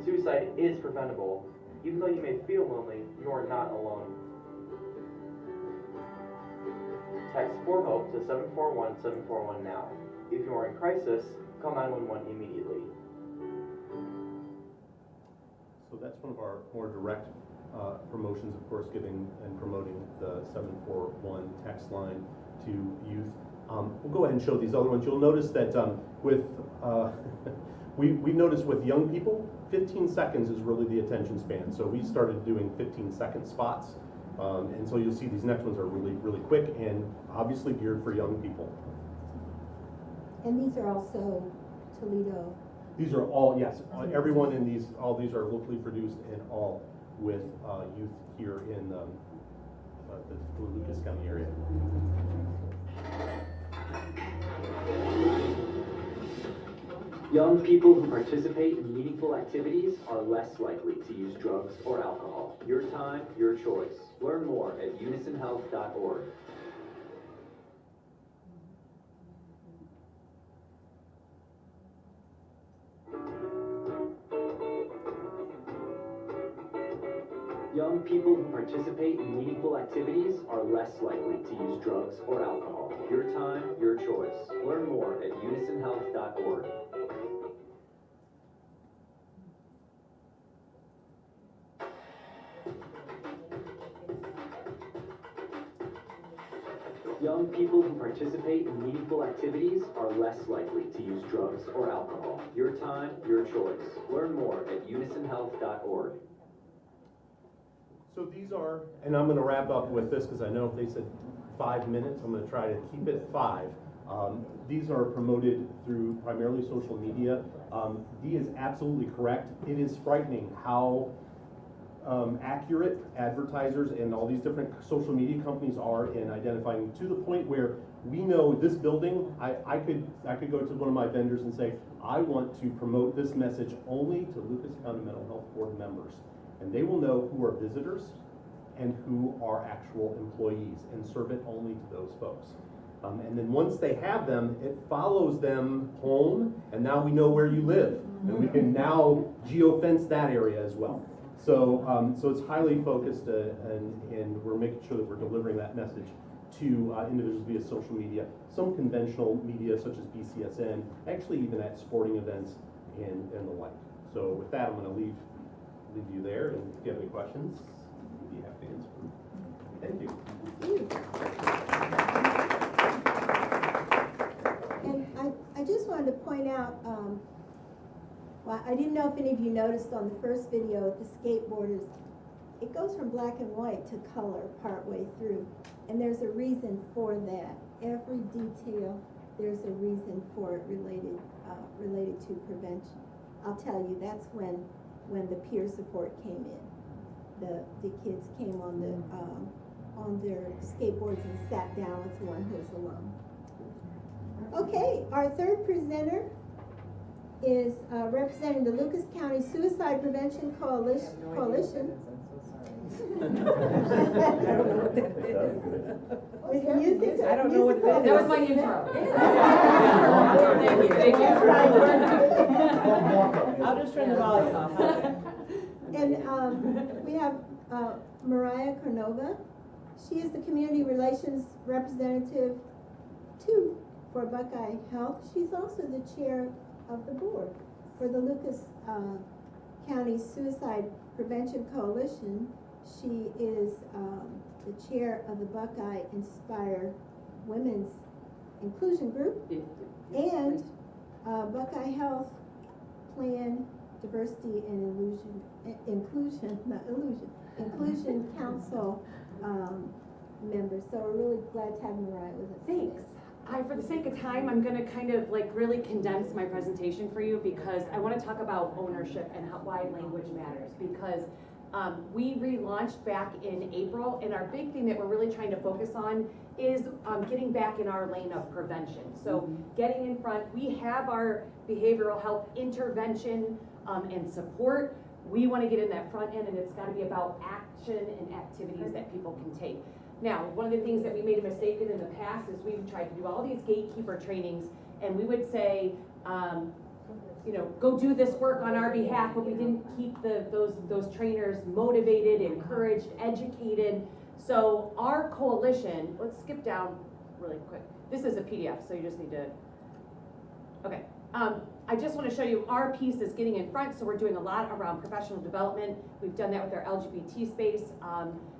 Suicide is preventable. Even though you may feel lonely, you are not alone. Text 4HOPE to 741-741 now. If you are in crisis, call 911 immediately. So that's one of our more direct promotions, of course, giving and promoting the 741 text line to youth. We'll go ahead and show these other ones. You'll notice that we noticed with young people, 15 seconds is really the attention span. So we started doing 15-second spots. And so you'll see these next ones are really, really quick and obviously geared for young people. And these are also Toledo. These are all, yes, everyone in these, all these are locally produced and all with youth here in the Lucas County area. Young people who participate in meaningful activities are less likely to use drugs or alcohol. Your time, your choice. Learn more at unisonhealth.org. Young people who participate in meaningful activities are less likely to use drugs or alcohol. Your time, your choice. Learn more at unisonhealth.org. Young people who participate in meaningful activities are less likely to use drugs or alcohol. Your time, your choice. Learn more at unisonhealth.org. So these are, and I'm going to wrap up with this because I know if they said 5 minutes, I'm going to try to keep it 5. These are promoted through primarily social media. Dee is absolutely correct. It is frightening how accurate advertisers and all these different social media companies are in identifying, to the point where we know this building, I could go to one of my vendors and say, I want to promote this message only to Lucas County Mental Health Board members. And they will know who are visitors and who are actual employees and serve it only to those folks. And then once they have them, it follows them home, and now we know where you live. And we can now geo-fence that area as well. So, so it's highly focused, and we're making sure that we're delivering that message to individuals via social media, some conventional media such as BCSN, actually even at sporting events and the like. So with that, I'm going to leave you there, and if you have any questions, we'd be happy to answer them. Thank you. And I just wanted to point out, well, I didn't know if any of you noticed on the first video with the skateboarders, it goes from black and white to color partway through, and there's a reason for that. Every detail, there's a reason for it related to prevention. I'll tell you, that's when the peer support came in. The kids came on their skateboards and sat down with one who was alone. Okay, our third presenter is representing the Lucas County Suicide Prevention Coalition. I don't know what that is. I don't know what that is. That was my intro. Thank you. I'll just turn the volume off. And we have Mariah Cornova. She is the Community Relations Representative for Buckeye Health. She's also the chair of the board for the Lucas County Suicide Prevention Coalition. She is the chair of the Buckeye Inspire Women's Inclusion Group and Buckeye Health Plan Diversity and Inclusion Council member. So we're really glad to have Mariah with us. Thanks. For the sake of time, I'm gonna kind of like really condense my presentation for you because I wanna talk about ownership and why language matters. Because we relaunched back in April, and our big thing that we're really trying to focus on is getting back in our lane of prevention. So getting in front, we have our behavioral health intervention and support. We wanna get in that front end, and it's gotta be about action and activities that people can take. Now, one of the things that we made a mistake in the past is we've tried to do all these gatekeeper trainings, and we would say, you know, go do this work on our behalf, but we didn't keep those trainers motivated, encouraged, educated. So our coalition, let's skip down really quick. This is a PDF, so you just need to, okay. I just want to show you our piece is getting in front, so we're doing a lot around professional development. We've done that with our LGBT space,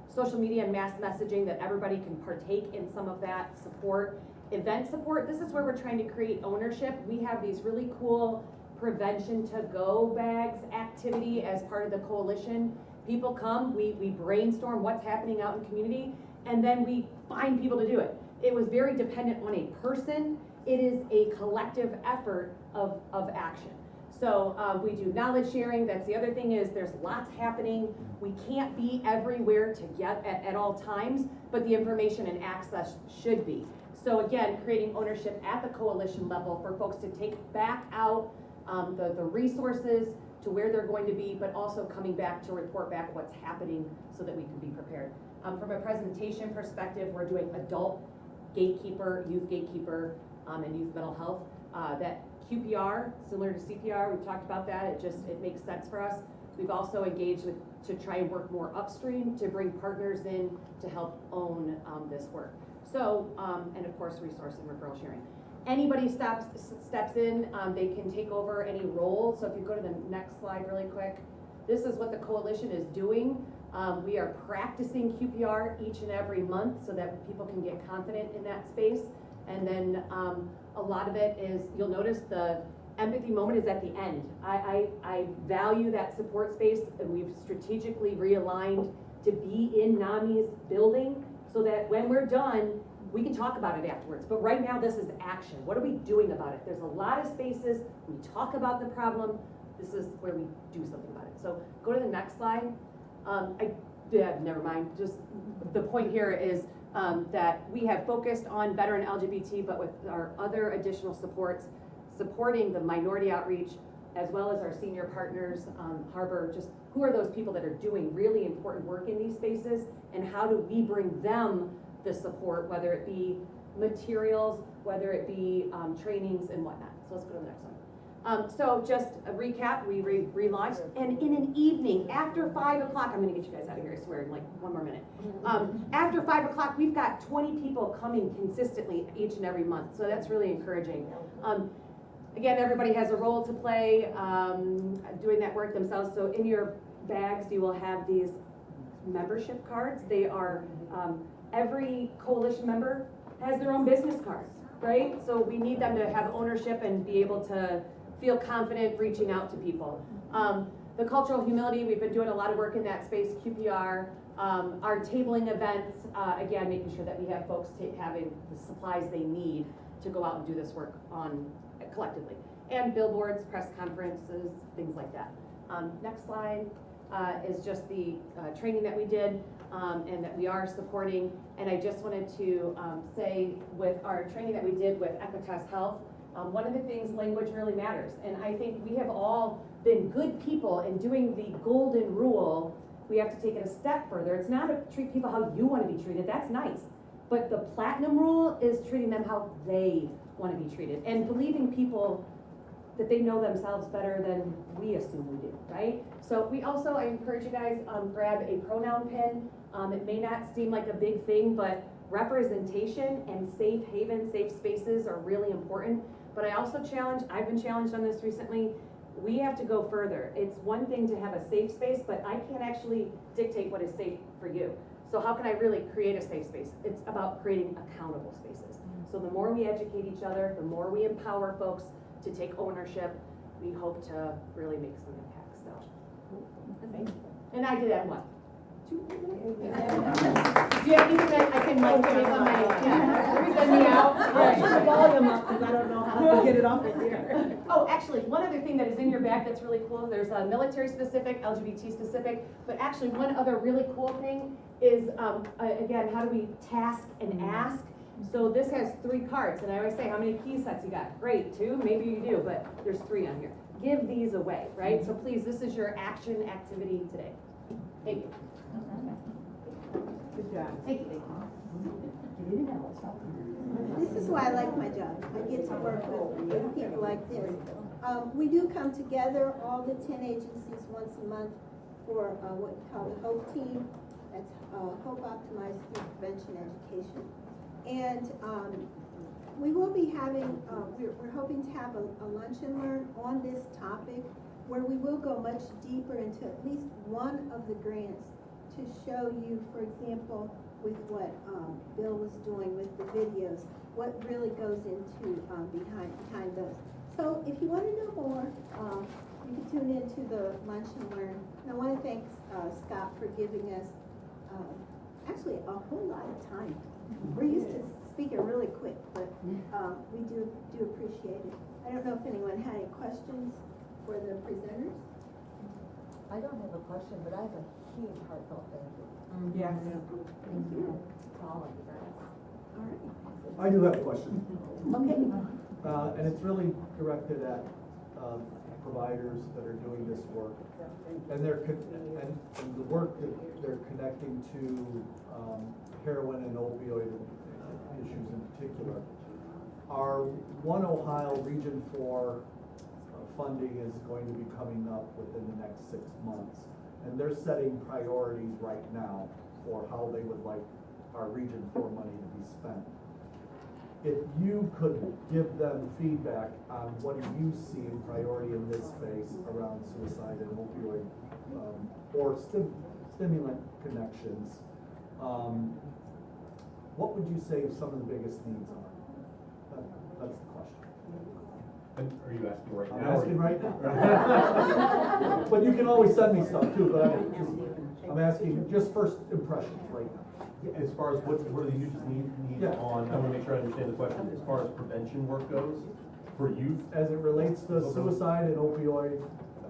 social media and mass messaging, that everybody can partake in some of that support. Event support, this is where we're trying to create ownership. We have these really cool prevention to go bags activity as part of the coalition. People come, we brainstorm what's happening out in community, and then we find people to do it. It was very dependent on a person. It is a collective effort of action. So we do knowledge sharing. That's the other thing, is there's lots happening. We can't be everywhere to get at all times, but the information and access should be. So again, creating ownership at the coalition level for folks to take back out the resources to where they're going to be, but also coming back to report back what's happening so that we can be prepared. From a presentation perspective, we're doing adult gatekeeper, youth gatekeeper, and youth mental health. That QPR, similar to CPR, we've talked about that. It makes sense for us. We've also engaged to try and work more upstream to bring partners in to help own this work. So, and of course, resource and referral sharing. Anybody steps in, they can take over any role. So if you go to the next slide really quick, this is what the coalition is doing. We are practicing QPR each and every month so that people can get confident in that space. And then a lot of it is, you'll notice the empathy moment is at the end. I value that support space, and we've strategically realigned to be in NAMI's building so that when we're done, we can talk about it afterwards. But right now, this is action. What are we doing about it? There's a lot of spaces. We talk about the problem. This is where we do something about it. So go to the next slide. Never mind. Just the point here is that we have focused on veteran LGBT, but with our other additional supports, supporting the minority outreach, as well as our senior partners, Harbor, just who are those people that are doing really important work in these spaces, and how do we bring them the support, whether it be materials, whether it be trainings and whatnot. So let's go to the next one. So just a recap, we relaunched, and in an evening, after 5 o'clock, I'm gonna get you guys out of here, I swear, in like one more minute. After 5 o'clock, we've got 20 people coming consistently each and every month, so that's really encouraging. Again, everybody has a role to play doing that work themselves, so in your bags, you will have these membership cards. They are, every coalition member has their own business cards, right? So we need them to have ownership and be able to feel confident reaching out to people. The cultural humility, we've been doing a lot of work in that space, QPR. Our tabling events, again, making sure that we have folks having the supplies they need to go out and do this work on collectively. And billboards, press conferences, things like that. Next slide is just the training that we did and that we are supporting. And I just wanted to say, with our training that we did with Equitas Health, one of the things, language really matters. And I think we have all been good people in doing the golden rule. We have to take it a step further. It's not to treat people how you want to be treated. That's nice. But the platinum rule is treating them how they want to be treated, and believing people that they know themselves better than we assume we do, right? So we also, I encourage you guys, grab a pronoun pin. It may not seem like a big thing, but representation and safe haven, safe spaces are really important. But I also I've been challenged on this recently, we have to go further. It's one thing to have a safe space, but I can't actually dictate what is safe for you. So how can I really create a safe space? It's about creating accountable spaces. So the more we educate each other, the more we empower folks to take ownership, we hope to really make some impact, so. And I did that, what? 2 minutes? Do you have anything that I can like take on my, send me out? Turn the volume up, because I don't know how to get it off of here. Oh, actually, one other thing that is in your bag that's really cool, there's a military specific, LGBT specific, but actually one other really cool thing is, again, how do we task and ask? So this has 3 cards, and I always say, how many key sets you got? Great, 2, maybe you do, but there's 3 on here. Give these away, right? So please, this is your action activity today. Thank you. Good job. Thank you. This is why I like my job. I get to work with people like this. We do come together, all the 10 agencies, once a month for what we call the HOPE team. That's Hope Optimized Through Prevention Education. And we will be having, we're hoping to have a lunch and learn on this topic where we will go much deeper into at least one of the grants to show you, for example, with what Bill was doing with the videos, what really goes into behind those. So if you want to know more, you can tune into the Lunch and Learn. And I want to thank Scott for giving us actually a whole lot of time. We're used to speaking really quick, but we do appreciate it. I don't know if anyone had any questions for the presenters. I don't have a question, but I have a huge heartfelt thank you. Yes. Thank you. All right. I do have a question. Okay. And it's really directed at providers that are doing this work. And and the work that they're connecting to heroin and opioid issues in particular. Our One Ohio Region 4 funding is going to be coming up within the next 6 months. And they're setting priorities right now for how they would like our Region 4 money to be spent. If you could give them feedback on what do you see in priority in this space around suicide and opioid or stimulant connections, what would you say some of the biggest needs are? That's the question. Are you asking right now? I'm asking right now. But you can always send me stuff too, but I'm asking just first impressions right now. As far as what are the hugest needs on, I want to make sure I understand the question. As far as prevention work goes, for youth? As it relates to suicide and opioid.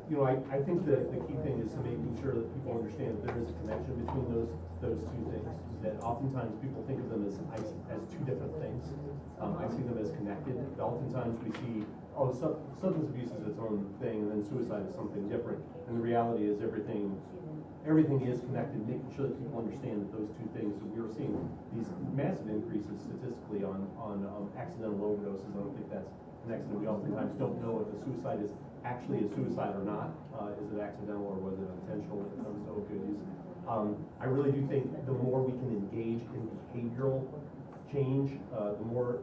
You know, I think that the key thing is to making sure that people understand that there is a connection between those 2 things. That oftentimes people think of them as 2 different things. I see them as connected. But oftentimes we see, substance abuse is its own thing, and then suicide is something different. And the reality is everything is connected, making sure that people understand that those 2 things, that we are seeing these massive increases statistically on accidental overdoses. I don't think that's an accident. We oftentimes don't know if a suicide is actually a suicide or not. Is it accidental or was it intentional when it comes to opioid use? I really do think the more we can engage in behavioral change, the more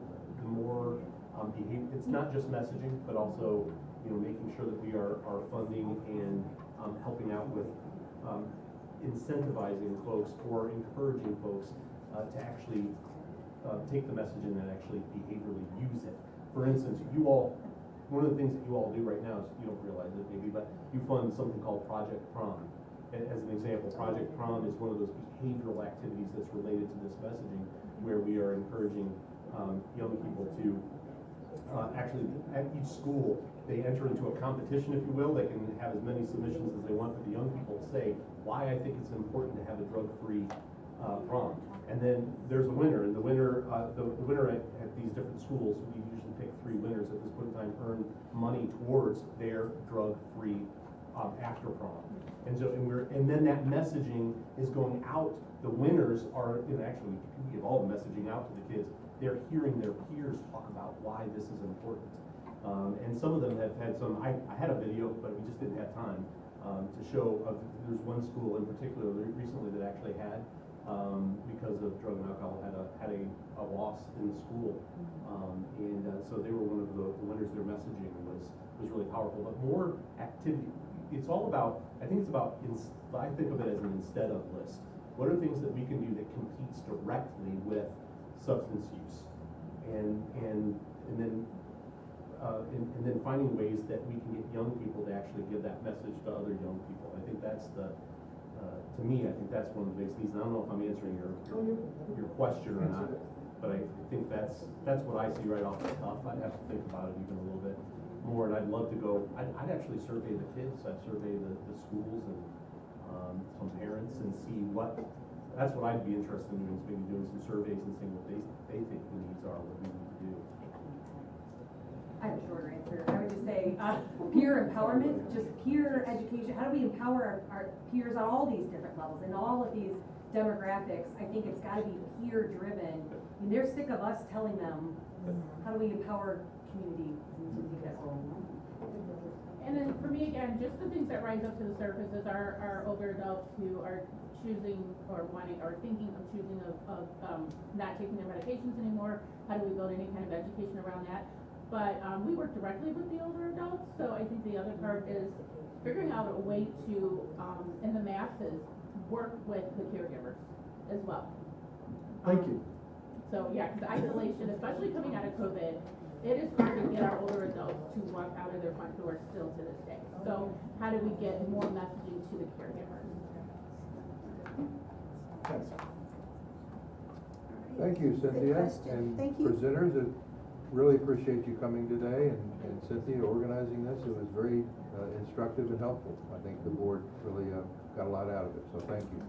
behavior. It's not just messaging, but also making sure that we are funding and helping out with incentivizing folks or encouraging folks to actually take the message and then actually behaviorally use it. For instance, one of the things that you all do right now is, you don't realize it maybe, but you fund something called Project Prom. As an example, Project Prom is one of those behavioral activities that's related to this messaging, where we are encouraging young people to actually, at each school, they enter into a competition, if you will. They can have as many submissions as they want, but the young people say why I think it's important to have a drug-free prom. And then there's a winner, and the winner at these different schools, we usually pick 3 winners at this point in time, earn money towards their drug-free after prom. And so, and then that messaging is going out. The winners are, actually, we give all the messaging out to the kids. They're hearing their peers talk about why this is important. And some of them have had some, I had a video, but we just didn't have time to show. There's one school in particular recently that actually had, because of drug and alcohol, had a loss in the school. And so they were one of the winners. Their messaging was really powerful. But more activity. It's all about, I think of it as an instead of list. What are things that we can do that competes directly with substance use? And then and then finding ways that we can get young people to actually give that message to other young people. I think that's the, to me, I think that's one of the biggest needs. And I don't know if I'm answering your question or not, but I think that's what I see right off the cuff. I'd have to think about it even a little bit more, and I'd love to go, I'd actually survey the kids, I'd survey the schools and some parents and see that's what I'd be interested in doing, is maybe doing some surveys and seeing what they think the needs are, what we need to do. I have a shorter answer. I would just say peer empowerment, just peer education. How do we empower our peers on all these different levels and all of these demographics? I think it's got to be peer driven. I mean, they're sick of us telling them, how do we empower community? And then for me, again, just the things that rise up to the surface is our older adults who are choosing or wanting or thinking of choosing of not taking their medications anymore. How do we build any kind of education around that? But we work directly with the older adults, so I think the other part is figuring out a way to, in the masses, work with the caregivers as well. Thank you. So yeah, because isolation, especially coming out of COVID, it is hard to get our older adults to walk out of their front door still to this day. So how do we get more messaging to the caregivers? Thank you, Cynthia. And Thank you. presenters, I really appreciate you coming today, and Cynthia organizing this. It was very instructive and helpful. I think the board really got a lot out of it, so thank you.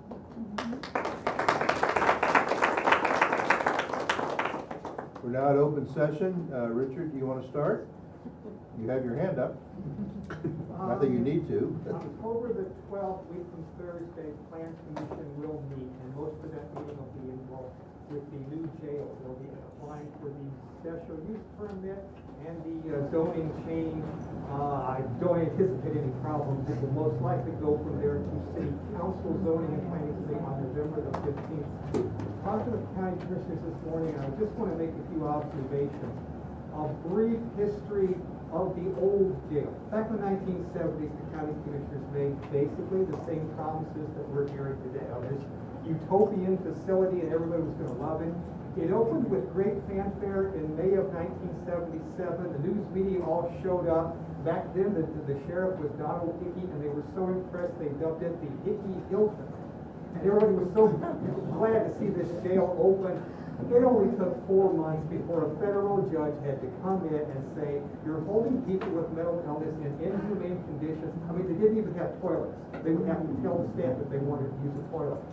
We're now at open session. Richard, do you want to start? You have your hand up. Not that you need to. October the 12th, week from Thursday, Plan Commission will meet, and most of that meeting will be involved with the new jail. They'll be applying for the special use permit and the zoning change. I don't anticipate any problems. It will most likely go from there to City Council zoning and planning committee on November the 15th. Talking to the county commissioners this morning, I just want to make a few observations. A brief history of the old jail. Back in the 1970s, the county commissioners made basically the same promises that we're hearing today. This utopian facility and everybody was going to love it. It opened with great fanfare in May of 1977. The news media all showed up. Back then, the sheriff was Donald Hickey, and they were so impressed they dubbed it the Hickey Hilton. And everybody was so glad to see this jail open. It only took 4 months before a federal judge had to come in and say, you're holding people with mental illness in inhumane conditions. I mean, they didn't even have toilets. They would have to tell the staff if they wanted to use a toilet.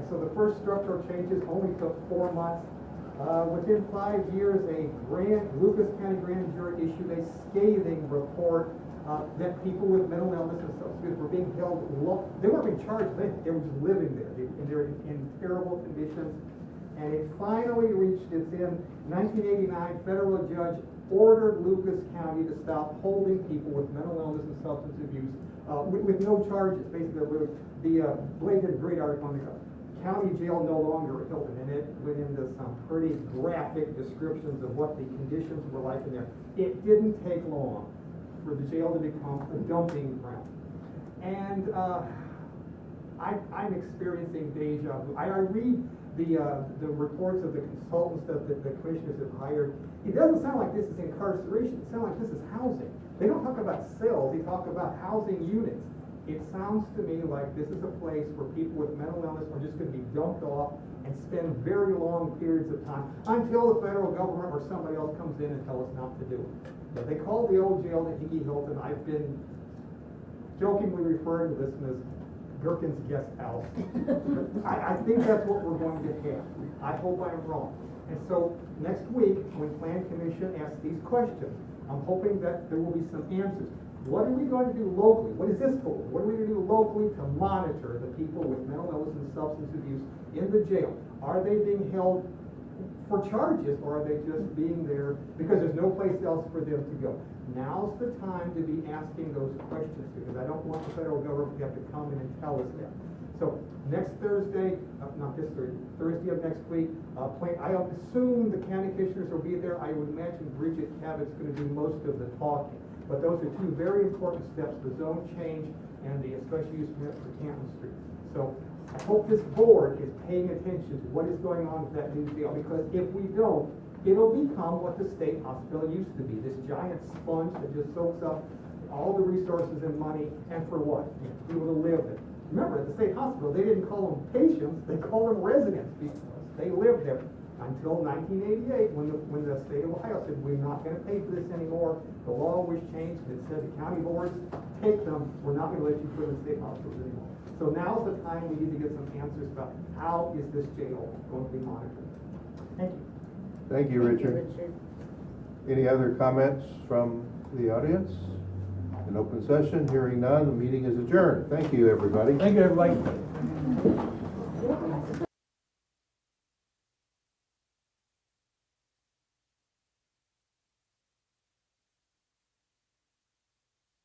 And so the first structural changes only took 4 months. Within 5 years, Lucas County grand jury issued a scathing report that people with mental illness and substance abuse were being held they weren't being charged, they were just living there. And they're in terrible conditions. And it finally reached its end. 1989, federal judge ordered Lucas County to stop holding people with mental illness and substance abuse with no charges. Basically, the Blade did a great article on the county jail no longer a Hilton, and it went into some pretty graphic descriptions of what the conditions were like in there. It didn't take long for the jail to become a dumping ground. And I'm experiencing deja vu. I read the reports of the consultants that the commissioners have hired. It doesn't sound like this is incarceration. It sounds like this is housing. They don't talk about cells. They talk about housing units. It sounds to me like this is a place where people with mental illness are just going to be dumped off and spend very long periods of time until the federal government or somebody else comes in and tells us not to do it. They call the old jail the Hickey Hilton. I've been jokingly referring to this as Gherkin's guest house. I think that's what we're going to have. I hope I'm wrong. And so next week, when Plan Commission asks these questions, I'm hoping that there will be some answers. What are we going to do locally? What is this for? What are we going to do locally to monitor the people with mental illness and substance abuse in the jail? Are they being held for charges, or are they just being there because there's no place else for them to go? Now's the time to be asking those questions, because I don't want the federal government to have to come in and tell us that. So next Thursday, not this Thursday, Thursday of next week, I assume the county commissioners will be there. I would imagine Bridget Cabot's going to do most of the talking. But those are two very important steps, the zone change and the special use permit for Canton Street. So I hope this board is paying attention to what is going on with that new jail, because if we don't, it'll become what the state hospital used to be, this giant sponge that just soaks up all the resources and money, and for what? People to live there. Remember, at the state hospital, they didn't call them patients, they called them residents, because they lived there until 1988, when the state of Ohio said, we're not gonna pay for this anymore. The law was changed, and it said the county boards, take them, we're not gonna let you put in state hospitals anymore. So now's the time we need to get some answers about how is this jail going to be monitored. Thank you. Thank you, Richard. Any other comments from the audience? In open session, hearing none, the meeting is adjourned. Thank you, everybody. Thank you, everybody.